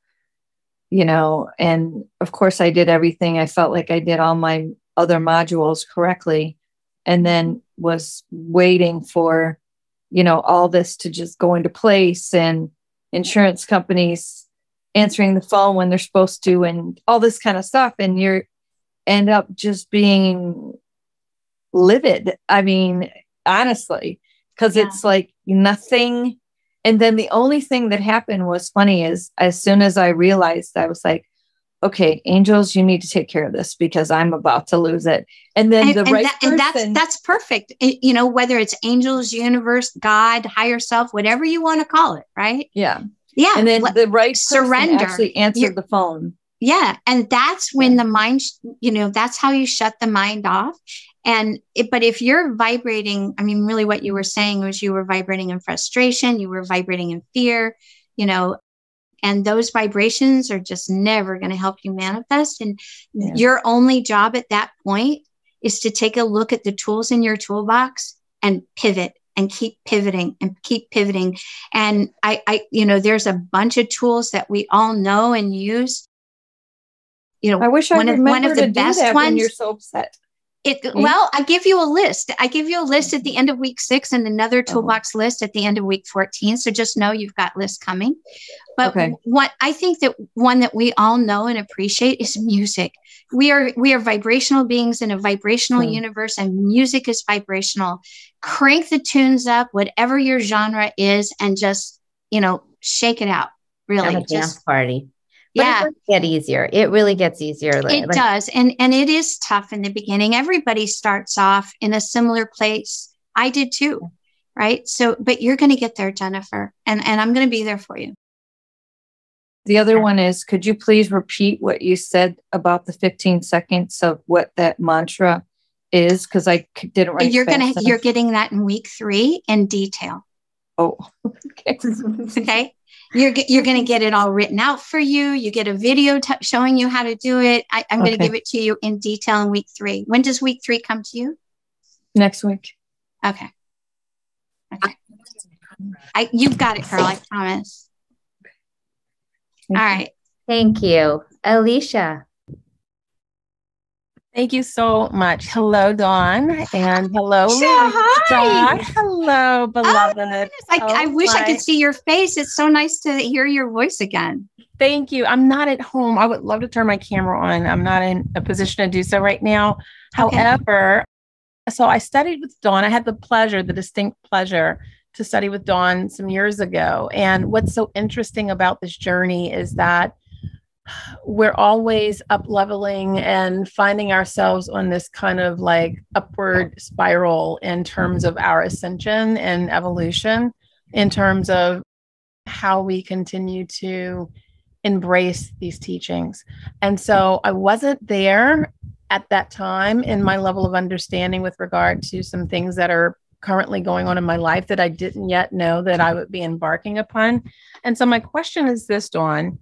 and of course I did everything. I felt like I did all my other modules correctly, and then was waiting for, all this to just go into place, and insurance companies answering the phone when they're supposed to, and all this kind of stuff. And you end up just being livid. I mean, honestly, because it's like nothing. And then the only thing that happened was funny is as soon as I realized, I was like, okay, angels, you need to take care of this because I'm about to lose it. And then that's perfect. Whether it's angels, universe, God, higher self, whatever you want to call it. Right. Yeah. Yeah. And then the right surrender actually answered the phone. Yeah. And that's when the mind, that's how you shut the mind off. But if you're vibrating, I mean, really what you were saying was you were vibrating in frustration, you were vibrating in fear, and those vibrations are just never going to help you manifest. And your only job at that point is to take a look at the tools in your toolbox and pivot and keep pivoting and keep pivoting. And there's a bunch of tools that we all know and use. I wish I remembered one of the best ones when you're so upset. Well, I give you a list. I give you a list at the end of week 6 and another toolbox list at the end of week 14. So just know you've got lists coming. But what I think that one that we all know and appreciate is music. We are vibrational beings in a vibrational universe, and music is vibrational. Crank the tunes up, whatever your genre is, and just, shake it out. Really. Have a dance party. But it does get easier. It really gets easier. It does. And it is tough in the beginning. Everybody starts off in a similar place. I did too. Right. So, but you're going to get there, Jennifer, and I'm going to be there for you. The other one is, could you please repeat what you said about the 15 seconds of what that mantra is? Because I didn't write. You're getting that in week 3 in detail. Oh, okay. Okay. You're going to get it all written out for you. You get a video showing you how to do it. I'm going to give it to you in detail in week 3. When does week 3 come to you? Next week. Okay. You've got it, Carl. I promise. All right. Thank you. Alicia. Thank you so much. Hello, Dawn. And hello, hi. Hello, beloved. I wish I could see your face. It's so nice to hear your voice again. Thank you. I'm not at home. I would love to turn my camera on. I'm not in a position to do so right now. Okay. However, so I studied with Dawn. I had the distinct pleasure to study with Dawn some years ago. And what's so interesting about this journey is that we're always up leveling and finding ourselves on this kind of like upward spiral in terms of our ascension and evolution, in terms of how we continue to embrace these teachings. And so I wasn't there at that time in my level of understanding with regard to some things that are currently going on in my life that I didn't yet know that I would be embarking upon. And so my question is this, Dawn.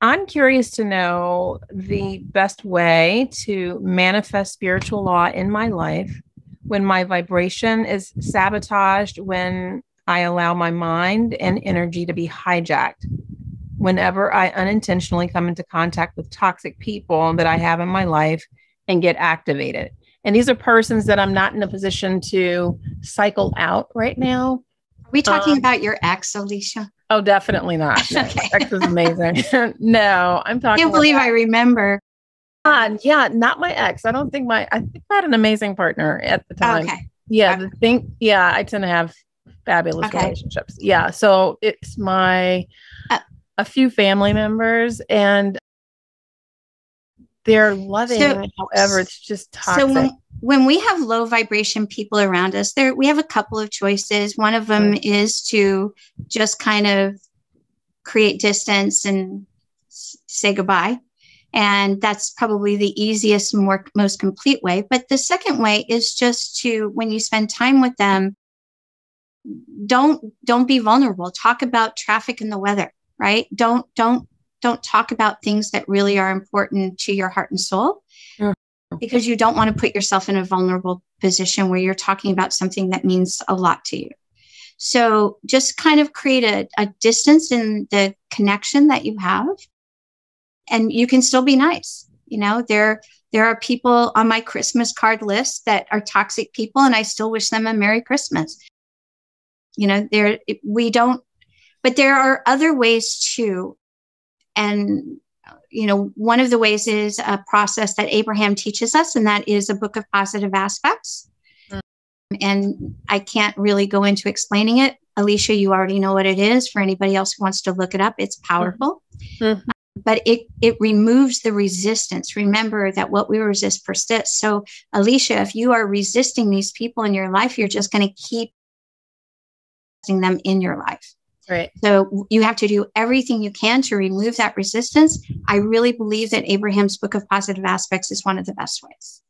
I'm curious to know the best way to manifest spiritual law in my life when my vibration is sabotaged, when I allow my mind and energy to be hijacked, whenever I unintentionally come into contact with toxic people that I have in my life and get activated. And these are persons that I'm not in a position to cycle out right now. Are we talking about your ex, Alicia? Oh, definitely not. No, Okay. X is amazing. No, I'm talking. I can't believe I remember. Yeah, not my ex. I think I had an amazing partner at the time. Okay. Yeah, I tend to have fabulous relationships. Yeah, so it's a few family members, and they're loving. However, it's just toxic. So when we have low vibration people around us, we have a couple of choices. One of them is to just kind of create distance and say goodbye. And that's probably the easiest, most complete way. But the second way is just to, when you spend time with them, don't be vulnerable. Talk about traffic and the weather, right? Don't talk about things that really are important to your heart and soul, because you don't want to put yourself in a vulnerable position where you're talking about something that means a lot to you. So just kind of create a distance in the connection that you have, and you can still be nice. There are people on my Christmas card list that are toxic people, and I still wish them a Merry Christmas. But there are other ways too. And, one of the ways is a process that Abraham teaches us, and that is a book of positive aspects. And I can't really go into explaining it. Alicia, you already know what it is. For anybody else who wants to look it up, it's powerful. But it removes the resistance. Remember that what we resist persists. So, Alicia, if you are resisting these people in your life, you're just going to keep them in your life. Right. So you have to do everything you can to remove that resistance. I really believe that Abraham's book of positive aspects is one of the best ways.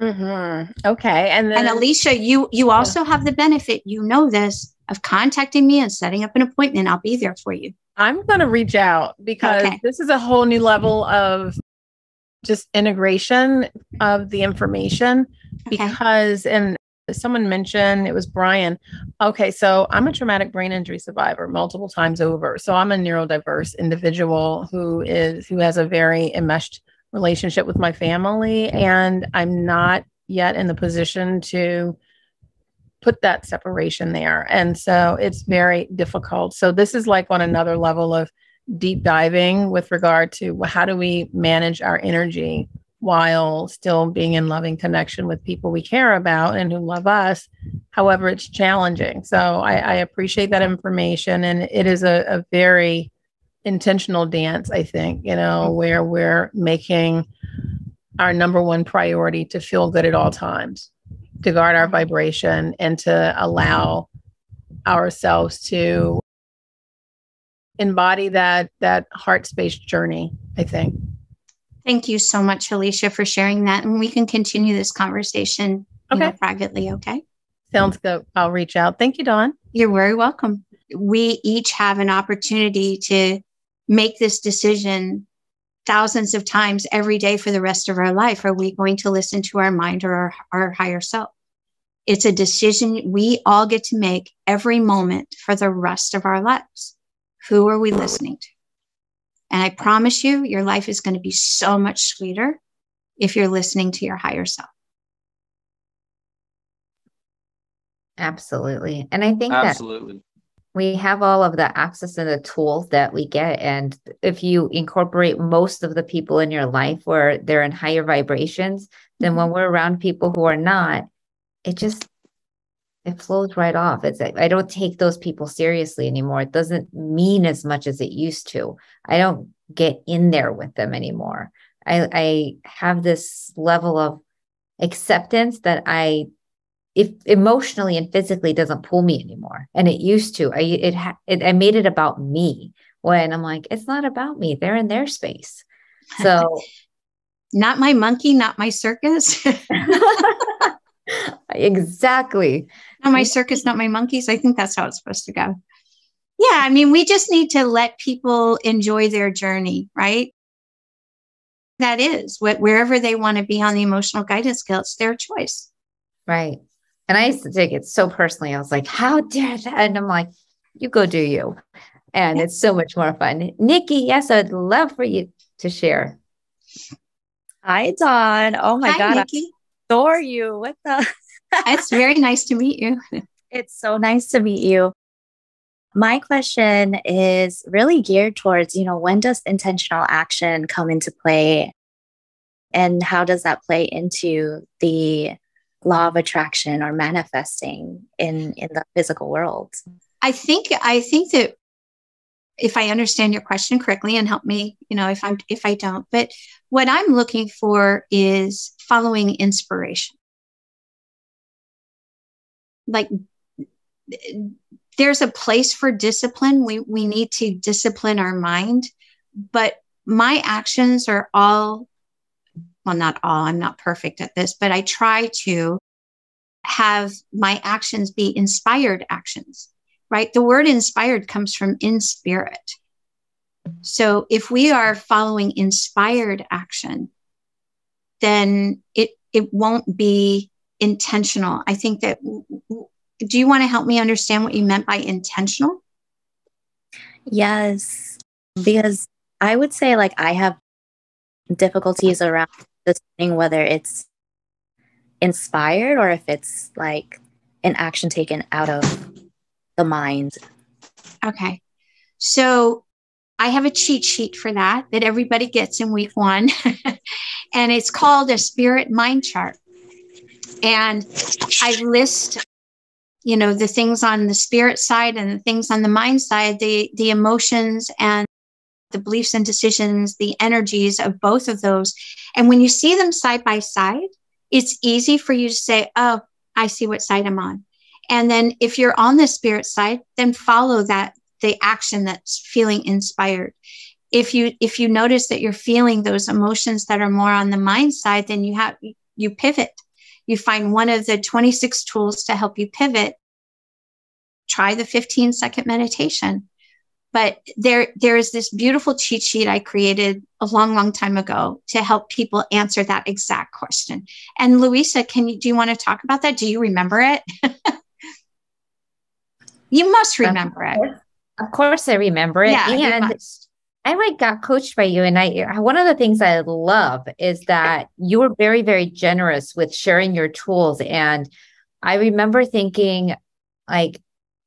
Okay. And Alicia, you also have the benefit, this, of contacting me and setting up an appointment. I'll be there for you. I'm going to reach out because this is a whole new level of just integration of the information because, and someone mentioned, it was Brian. Okay, so I'm a traumatic brain injury survivor multiple times over. So I'm a neurodiverse individual who has a very enmeshed relationship with my family, and I'm not yet in the position to put that separation there. And so it's very difficult. So this is like on another level of deep diving with regard to how do we manage our energy while still being in loving connection with people we care about and who love us. However, it's challenging. So I appreciate that information. And it is a very intentional dance, I think, where we're making our number one priority to feel good at all times, to guard our vibration, and to allow ourselves to embody that heart space journey, I think. Thank you so much, Alicia, for sharing that. And we can continue this conversation privately, okay? Sounds good. I'll reach out. Thank you, Dawn. You're very welcome. We each have an opportunity to make this decision thousands of times every day for the rest of our life. Are we going to listen to our mind or our higher self? It's a decision we all get to make every moment for the rest of our lives. Who are we listening to? And I promise you, your life is going to be so much sweeter if you're listening to your higher self. Absolutely. And I think that we have all of the access and the tools that we get. And if you incorporate most of the people in your life where they're in higher vibrations, then when we're around people who are not, it flows right off. It's like, I don't take those people seriously anymore. It doesn't mean as much as it used to. I don't get in there with them anymore. I have this level of acceptance that if emotionally and physically doesn't pull me anymore. And it used to. I made it about me when I'm like, it's not about me. They're in their space. So not my monkey, not my circus. Exactly. Not my circus, not my monkeys. I think that's how it's supposed to go. Yeah. I mean, we just need to let people enjoy their journey, right? That is wherever they want to be on the emotional guidance scale, it's their choice. Right. And I used to take it so personally. I was like, how dare that? And I'm like, you go do you. And it's so much more fun. Nikki, yes, I'd love for you to share. Hi, Dawn. Oh my God. Nikki. I adore you. What the? It's very nice to meet you. It's so nice to meet you. My question is really geared towards, when does intentional action come into play? And how does that play into the law of attraction or manifesting in the physical world? I think that if I understand your question correctly, and help me, if I don't, but what I'm looking for is following inspiration. Like there's a place for discipline. We need to discipline our mind, but my actions are all, well, not all, I'm not perfect at this, but I try to have my actions be inspired actions, right? The word inspired comes from in spirit. So if we are following inspired action, then it won't be intentional. I think that, do you want to help me understand what you meant by intentional? Yes, because I would say I have difficulties around deciding whether it's inspired or if it's an action taken out of the mind. Okay. So I have a cheat sheet for that everybody gets in week 1. And it's called a spirit mind chart. And I list, the things on the spirit side and the things on the mind side, the emotions and the beliefs and decisions, the energies of both of those. And when you see them side by side, it's easy for you to say, oh, I see what side I'm on. And then if you're on the spirit side, then follow the action that's feeling inspired. If you notice that you're feeling those emotions that are more on the mind side, then you pivot. You find one of the 26 tools to help you pivot. Try the 15-second meditation. But there is this beautiful cheat sheet I created a long, long time ago to help people answer that exact question. And Louisa, do you want to talk about that? Do you remember it? You must remember it. Of course I remember it. Yeah, and I like got coached by you. And one of the things I love is that you were very, very generous with sharing your tools. And I remember thinking, like,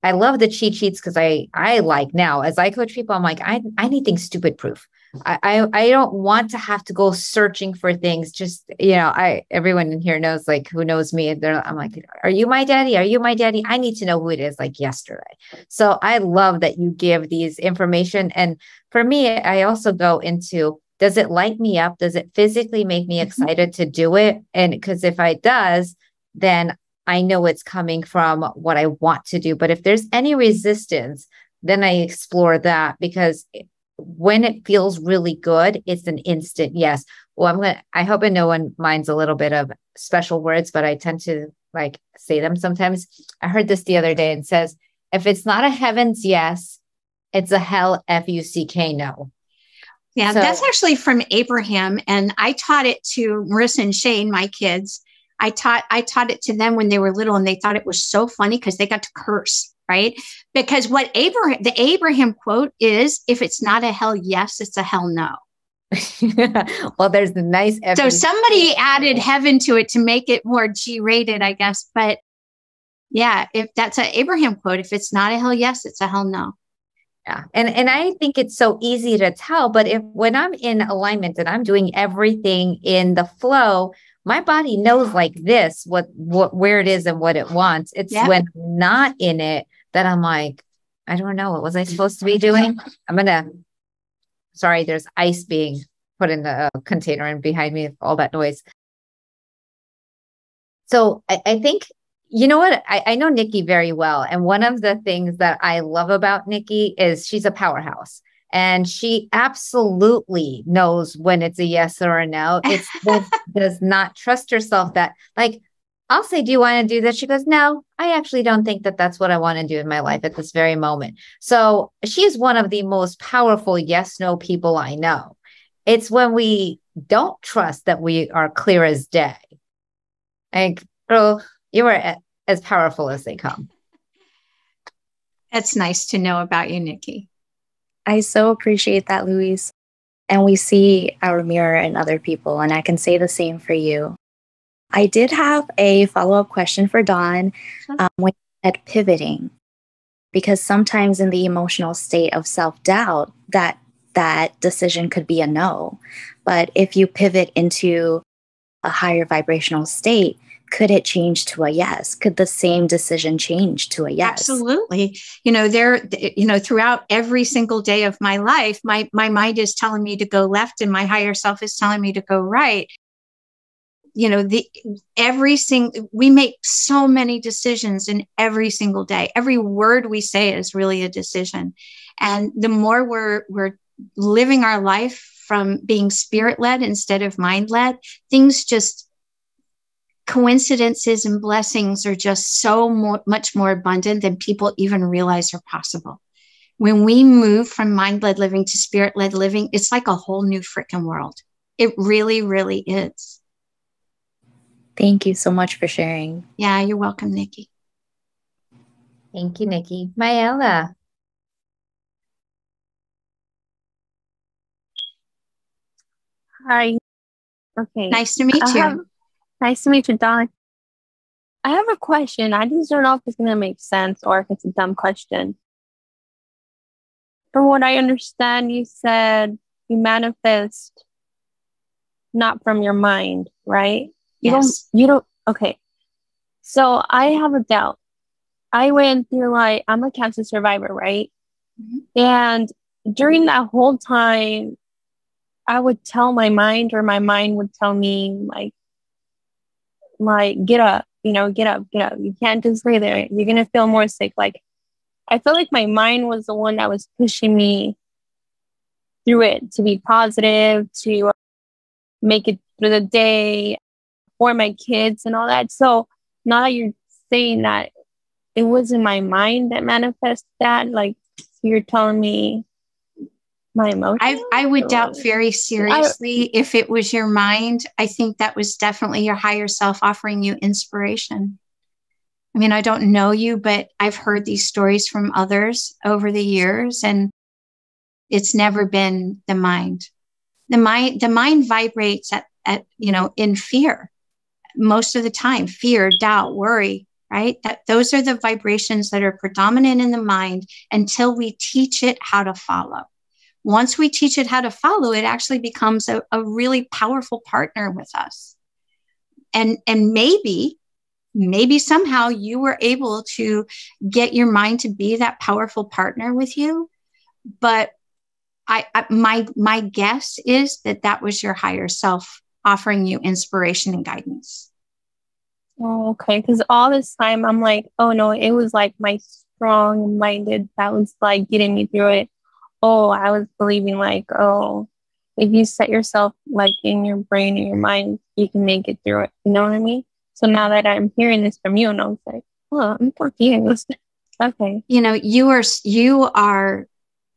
I love the cheat sheets because I like now as I coach people, I'm like, I need things stupid proof. I don't want to have to go searching for things. Just, everyone in here knows, like, who knows me. I'm like, are you my daddy? Are you my daddy? I need to know who it is, like yesterday. So I love that you give these information. And for me, I also go into, does it light me up? Does it physically make me excited to do it? And because if it does, then I know it's coming from what I want to do. But if there's any resistance, then I explore that, because when it feels really good, it's an instant yes. Well, I hope no one minds a little bit of special words, but I tend to like say them sometimes. I heard this the other day and says, if it's not a heavens yes, it's a hell F-U-C-K no. Yeah, so, that's actually from Abraham. And I taught it to Marissa and Shane, my kids. I taught it to them when they were little, and they thought it was so funny because they got to curse, right? Because what the Abraham quote is, if it's not a hell yes, it's a hell no. Well, there's the nice. So somebody added heaven to it to make it more G-rated, I guess. But yeah, if that's an Abraham quote, if it's not a hell yes, it's a hell no. Yeah. And I think it's so easy to tell, but when I'm in alignment and I'm doing everything in the flow, my body knows like this, where it is and what it wants. It's when I'm not in it that I'm like, I don't know. What was I supposed to be doing? Sorry, there's ice being put in the container and behind me, all that noise. So I think, you know what? I know Nikki very well. And one of the things that I love about Nikki is she's a powerhouse. And she absolutely knows when it's a yes or a no. It's does not trust herself that, like, I'll say, do you want to do this? She goes, no, I actually don't think that that's what I want to do in my life at this very moment. So she's one of the most powerful yes, no people I know. It's when we don't trust that we are clear as day. Like, girl, you are as powerful as they come. That's nice to know about you, Nikki. I so appreciate that, Louise. And we see our mirror in other people, and I can say the same for you. I did have a follow-up question for Dawn when you said pivoting, because sometimes in the emotional state of self-doubt, that decision could be a no. But if you pivot into a higher vibrational state, could it change to a yes? Could the same decision change to a yes? Absolutely. Throughout every single day of my life, my mind is telling me to go left and my higher self is telling me to go right. We make so many decisions in every single day. Every word we say is really a decision. And the more we're living our life from being spirit-led instead of mind-led, coincidences and blessings are just much more abundant than people even realize are possible. When we move from mind-led living to spirit-led living, it's like a whole new freaking world. It really, really is. Thank you so much for sharing. Yeah, you're welcome, Nikki. Thank you, Nikki. Mayella. Hi. Okay. Nice to meet you. Nice to meet you, Dawn. I have a question. I just don't know if it's going to make sense or if it's a dumb question. From what I understand, you said you manifest not from your mind, right? You don't. Okay. So I have a doubt. I went through I'm a cancer survivor, right? Mm-hmm. And during that whole time, I would tell my mind, or my mind would tell me get up, get up. You can't just lay there. You're going to feel more sick. I feel like my mind was the one that was pushing me through it, to be positive, to make it through the day for my kids and all that. So now that you're saying that it wasn't my mind that manifested that, you're telling me my emotions. I would doubt very seriously if it was your mind. I think that was definitely your higher self offering you inspiration. I mean, I don't know you, but I've heard these stories from others over the years. And It's never been the mind. The mind vibrates at in fear most of the time. Fear, doubt, worry, right? Those are the vibrations that are predominant in the mind until we teach it how to follow. Once we teach it how to follow, it actually becomes a really powerful partner with us. And maybe somehow you were able to get your mind to be that powerful partner with you. But my guess is that was your higher self offering you inspiration and guidance. Oh, okay. Because all this time I'm like, oh no, it was like my strong minded that was like getting me through it. Oh, I was believing like, oh, if you set yourself like in your brain and your mind, you can make it through it. You know what I mean? So now that I'm hearing this from you, and I was like, oh, I'm confused. Okay. You are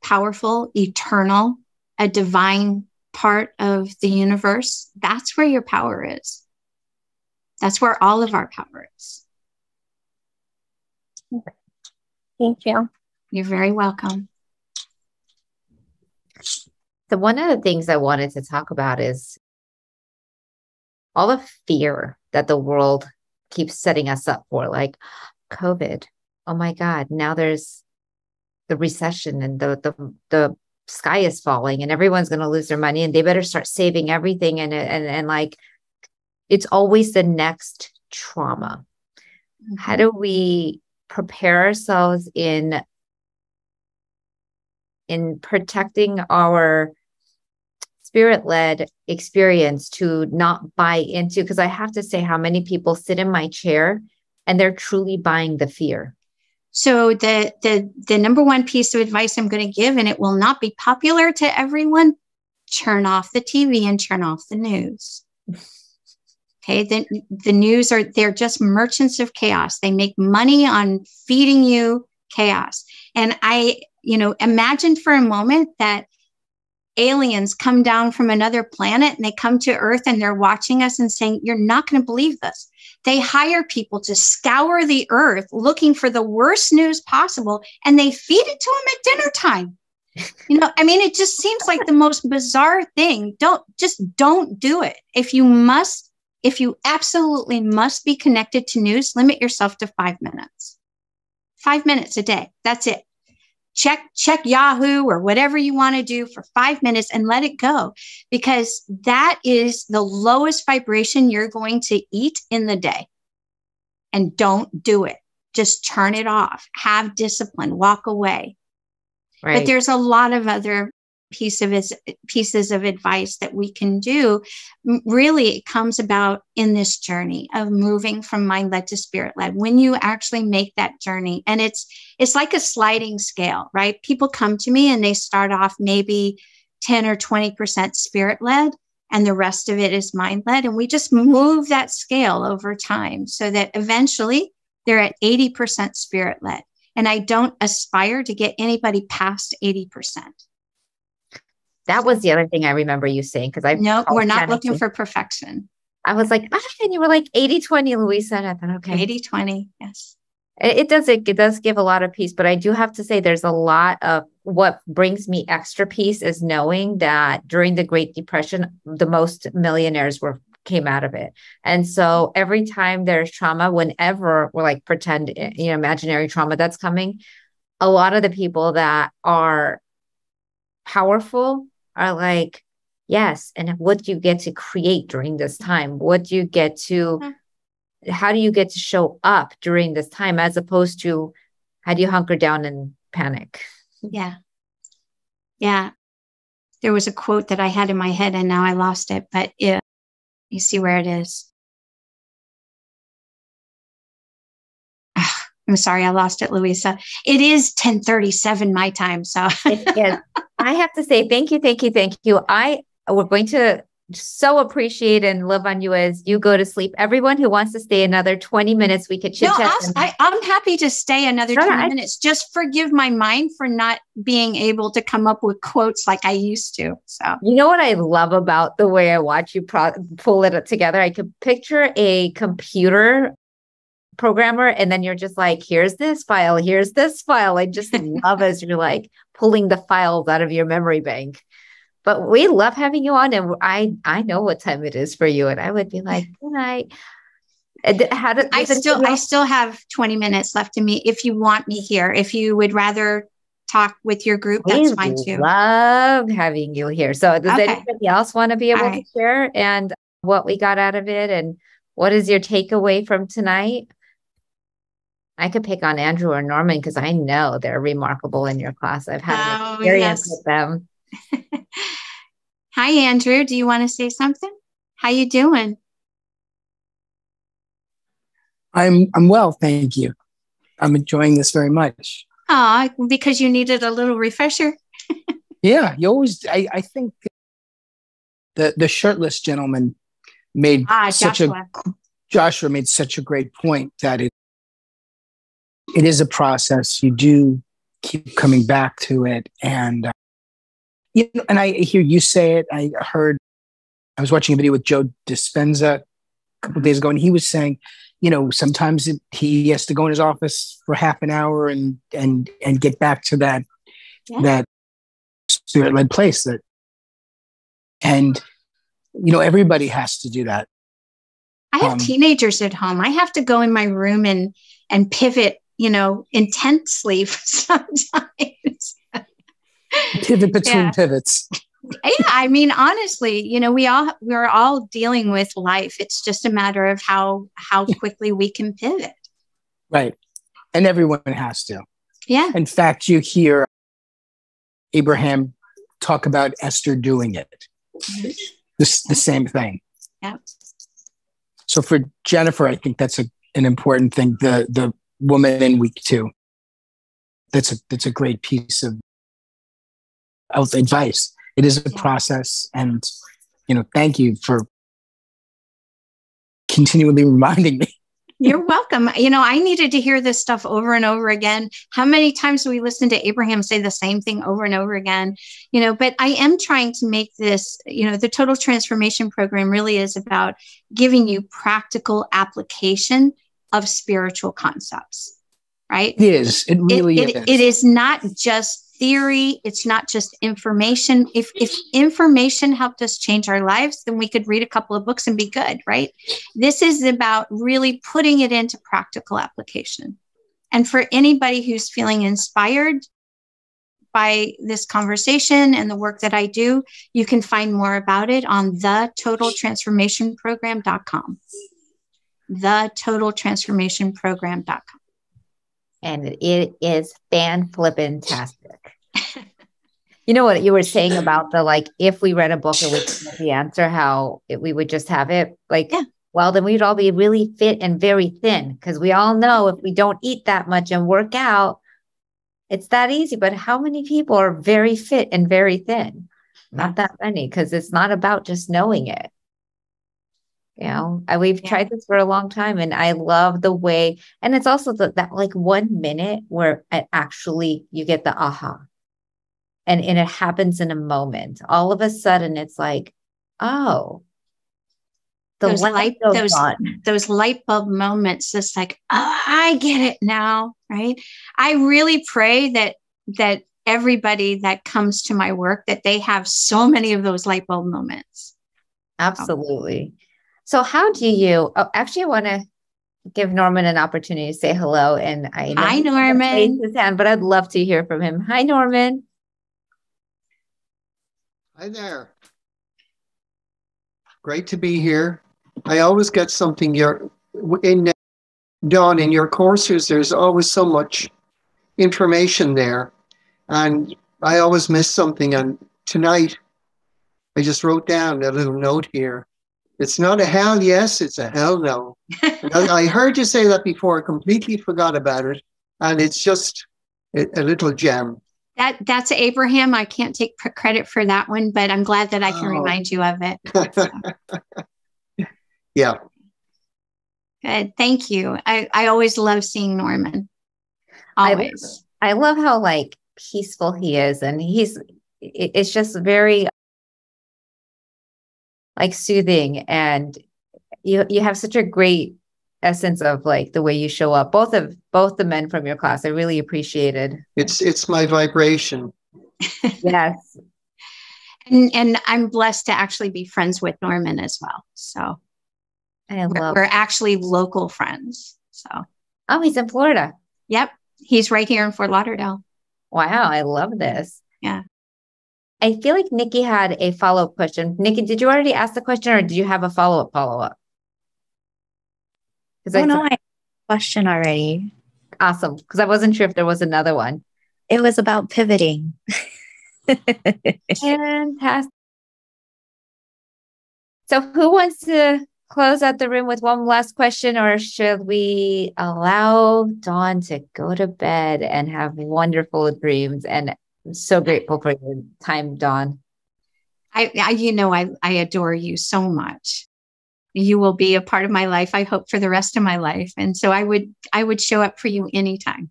powerful, eternal, a divine part of the universe. That's where your power is. That's where all of our power is. Okay. Thank you. You're very welcome. So one of the things I wanted to talk about is all the fear that the world keeps setting us up for, like COVID. Oh my God, now there's the recession and the sky is falling and everyone's going to lose their money and they better start saving everything. And like, it's always the next trauma. Mm-hmm. How do we prepare ourselves in protecting our spirit-led experience to not buy into? Because I have to say how many people sit in my chair and they're truly buying the fear. So the number one piece of advice I'm going to give, and it will not be popular to everyone, turn off the TV and turn off the news. Okay. The news they're just merchants of chaos. They make money on feeding you chaos. And imagine for a moment that aliens come down from another planet and they come to Earth and they're watching us and saying, you're not going to believe this. They hire people to scour the earth looking for the worst news possible, and they feed it to them at dinner time. It just seems like the most bizarre thing. Don't do it. If you absolutely must be connected to news, limit yourself to 5 minutes. 5 minutes a day. That's it. Check Yahoo or whatever you want to do for 5 minutes and let it go, because that is the lowest vibration you're going to eat in the day. And don't do it. Just turn it off. Have discipline. Walk away. Right. But there's a lot of other pieces of advice that we can do. Really, it comes about in this journey of moving from mind-led to spirit-led. When you actually make that journey, and it's like a sliding scale, right? People come to me and they start off maybe 10 or 20% spirit-led, and the rest of it is mind-led. And we just move that scale over time so that eventually they're at 80% spirit-led. And I don't aspire to get anybody past 80%. That was the other thing I remember you saying, because no, we're not looking for perfection. I was like, and you were like 80-20, Louisa. And I thought, okay. 80-20, yes. It does give a lot of peace, but I do have to say there's a lot of what brings me extra peace is knowing that during the Great Depression, the most millionaires came out of it. And so every time there's trauma, whenever we're like pretend, imaginary trauma that's coming, a lot of the people that are powerful are like, yes. And what do you get to create during this time? What do you get to, how do you get to show up during this time, as opposed to how do you hunker down and panic? Yeah. Yeah. There was a quote that I had in my head and now I lost it, but you see where it is. I'm sorry, I lost it, Louisa. It is 10:37 my time. So I have to say, thank you. We're going to so appreciate and love on you as you go to sleep. Everyone who wants to stay another 20 minutes, we could chit chat. I'm happy to stay another 20 minutes. Just forgive my mind for not being able to come up with quotes like I used to. So, you know what I love about the way I watch you pull it together? I could picture a computer programmer. And then you're just like, here's this file. Here's this file. I just love as you're like pulling the files out of your memory bank. But we love having you on. And I know what time it is for you. And I would be like, good night. I still have 20 minutes left to meet if you want me here. If you would rather talk with your group, that's fine too. Love having you here. So does anybody else want to be able to share and what we got out of it and what is your takeaway from tonight? I could pick on Andrew or Norman because I know they're remarkable in your class. I've had an experience with them. Hi, Andrew. Do you want to say something? How you doing? I'm well, thank you. I'm enjoying this very much. Because you needed a little refresher. Yeah, you always. I think the shirtless gentleman made Joshua made such a great point that it is a process. You do keep coming back to it, and and I hear you say it. I was watching a video with Joe Dispenza a couple of days ago, and he was saying, sometimes he has to go in his office for half an hour and get back to that spirit-led place. Everybody has to do that. I have teenagers at home. I have to go in my room and pivot, intensely sometimes. Pivot between pivots. Yeah, I mean, honestly, we're all dealing with life. It's just a matter of how quickly we can pivot. Right. And everyone has to. Yeah. In fact, you hear Abraham talk about Esther doing it. Mm-hmm. The same thing. Yeah. So for Jennifer, I think that's an important thing. The woman in week 2. That's a great piece of advice. It is a process, and thank you for continually reminding me. You're welcome. I needed to hear this stuff over and over again. How many times do we listen to Abraham say the same thing over and over again? But I am trying to make this, the Total Transformation Program really is about giving you practical application of spiritual concepts, right? It is. It really is. It is not just theory. It's not just information. If information helped us change our lives, then we could read a couple of books and be good, right? This is about really putting it into practical application. And for anybody who's feeling inspired by this conversation and the work that I do, you can find more about it on thetotaltransformationprogram.com. Thetotaltransformationprogram.com. And it is fan-flippin-tastic. You know what you were saying about if we read a book and we didn't know the answer, we would just have it well, then we'd all be really fit and very thin, because we all know if we don't eat that much and work out, it's that easy. But how many people are very fit and very thin? Not that many, because it's not about just knowing it. We've tried this for a long time, and I love the way, and it's also that 1 minute where it actually, you get the aha, and it happens in a moment. All of a sudden it's like, oh, those light bulb moments. It's like, oh, I get it now. Right. I really pray that everybody that comes to my work, that they have so many of those light bulb moments. Absolutely. So how do you, actually I want to give Norman an opportunity to say hello. And I know hi, Norman. His hand, but I'd love to hear from him. Hi, Norman. Hi there. Great to be here. I always get something in your courses. There's always so much information there, and I always miss something. And tonight, I just wrote down a little note here. It's not a hell yes, it's a hell no. I heard you say that before. I completely forgot about it, and it's just a little gem. That's Abraham. I can't take credit for that one, but I'm glad that I can remind you of it. Yeah. Good. Thank you. I always love seeing Norman. Always. I love how peaceful he is, and it's just very soothing, and you have such a great essence of like the way you show up. Both the men from your class, I really appreciated. It's my vibration. Yes. And I'm blessed to actually be friends with Norman as well. So we're actually local friends. So he's in Florida. Yep. He's right here in Fort Lauderdale. Wow, I love this. Yeah. I feel like Nikki had a follow-up question. Nikki, did you already ask the question or did you have a follow-up? Oh, no, I have a question already. Awesome. Because I wasn't sure if there was another one. It was about pivoting. Fantastic. So who wants to close out the room with one last question, or should we allow Dawn to go to bed and have wonderful dreams? And I'm so grateful for your time, Dawn. I adore you so much. You will be a part of my life, I hope, for the rest of my life. And so I would show up for you anytime.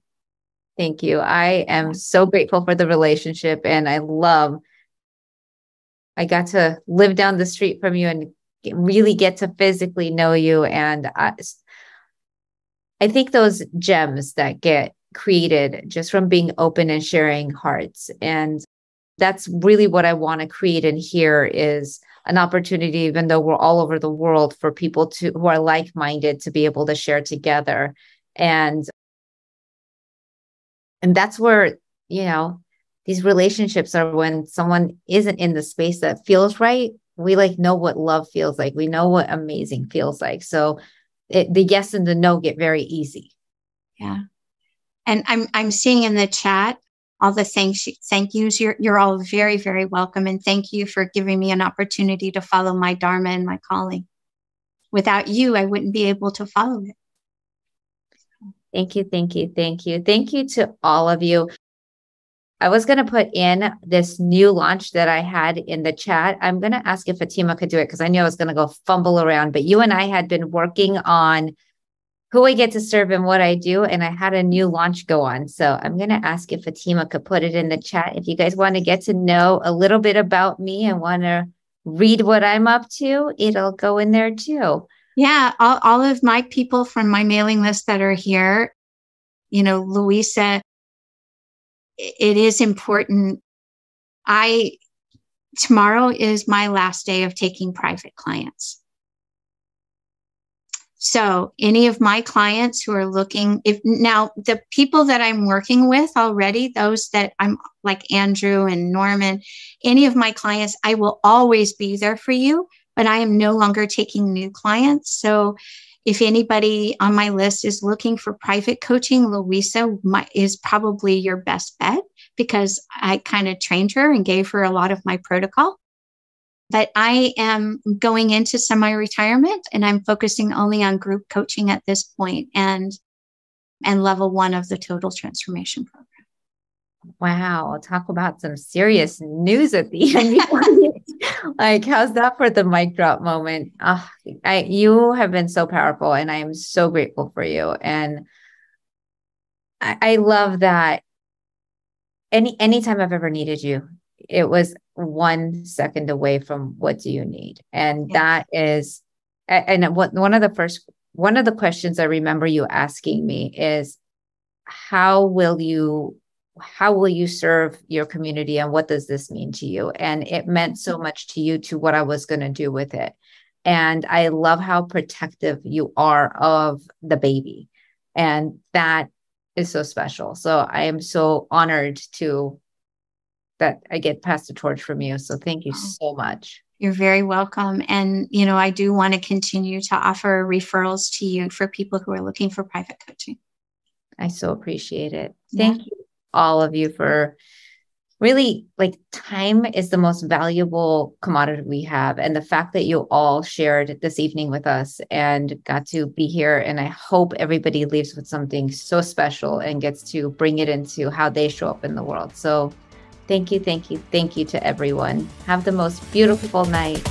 Thank you. I am so grateful for the relationship, and I got to live down the street from you and really get to physically know you. And I think those gems that get created just from being open and sharing hearts. And that's really what I want to create in here, is an opportunity, even though we're all over the world, for people who are like-minded to be able to share together. And that's where, these relationships are, when someone isn't in the space that feels right, we know what love feels like. We know what amazing feels like. So the yes and the no get very easy. Yeah. And I'm seeing in the chat all the thank yous. You're all very, very welcome. And thank you for giving me an opportunity to follow my Dharma and my calling. Without you, I wouldn't be able to follow it. Thank you. Thank you. Thank you. Thank you to all of you. I was going to put in this new launch that I had in the chat. I'm going to ask if Fatima could do it, because I knew I was going to go fumble around, but you and I had been working on who I get to serve and what I do, and I had a new launch go on. So I'm going to ask if Fatima could put it in the chat. If you guys want to get to know a little bit about me and want to read what I'm up to, it'll go in there too. Yeah, all of my people from my mailing list that are here, Louisa, it is important. Tomorrow is my last day of taking private clients. So any of my clients who are looking, now the people that I'm working with already, those that I'm like Andrew and Norman, any of my clients, I will always be there for you, but I am no longer taking new clients. So if anybody on my list is looking for private coaching, Louisa is probably your best bet, because I kind of trained her and gave her a lot of my protocol. But I am going into semi-retirement, and I'm focusing only on group coaching at this point, and level 1 of the total transformation program. Wow. Talk about some serious news at the end. Like, how's that for the mic drop moment? You have been so powerful, and I am so grateful for you. And I love that anytime I've ever needed you, it was 1 second away from what do you need? And that is, and one of the questions I remember you asking me is, how will you serve your community, and what does this mean to you? And it meant so much to you, to what I was going to do with it. And I love how protective you are of the baby. And that is so special. So I am so honored that I get passed the torch from you. So thank you so much. You're very welcome. And, I do want to continue to offer referrals to you for people who are looking for private coaching. I so appreciate it. Thank you, all of you, for really, time is the most valuable commodity we have. And the fact that you all shared this evening with us and got to be here. And I hope everybody leaves with something so special and gets to bring it into how they show up in the world. So thank you, thank you, thank you to everyone. Have the most beautiful night.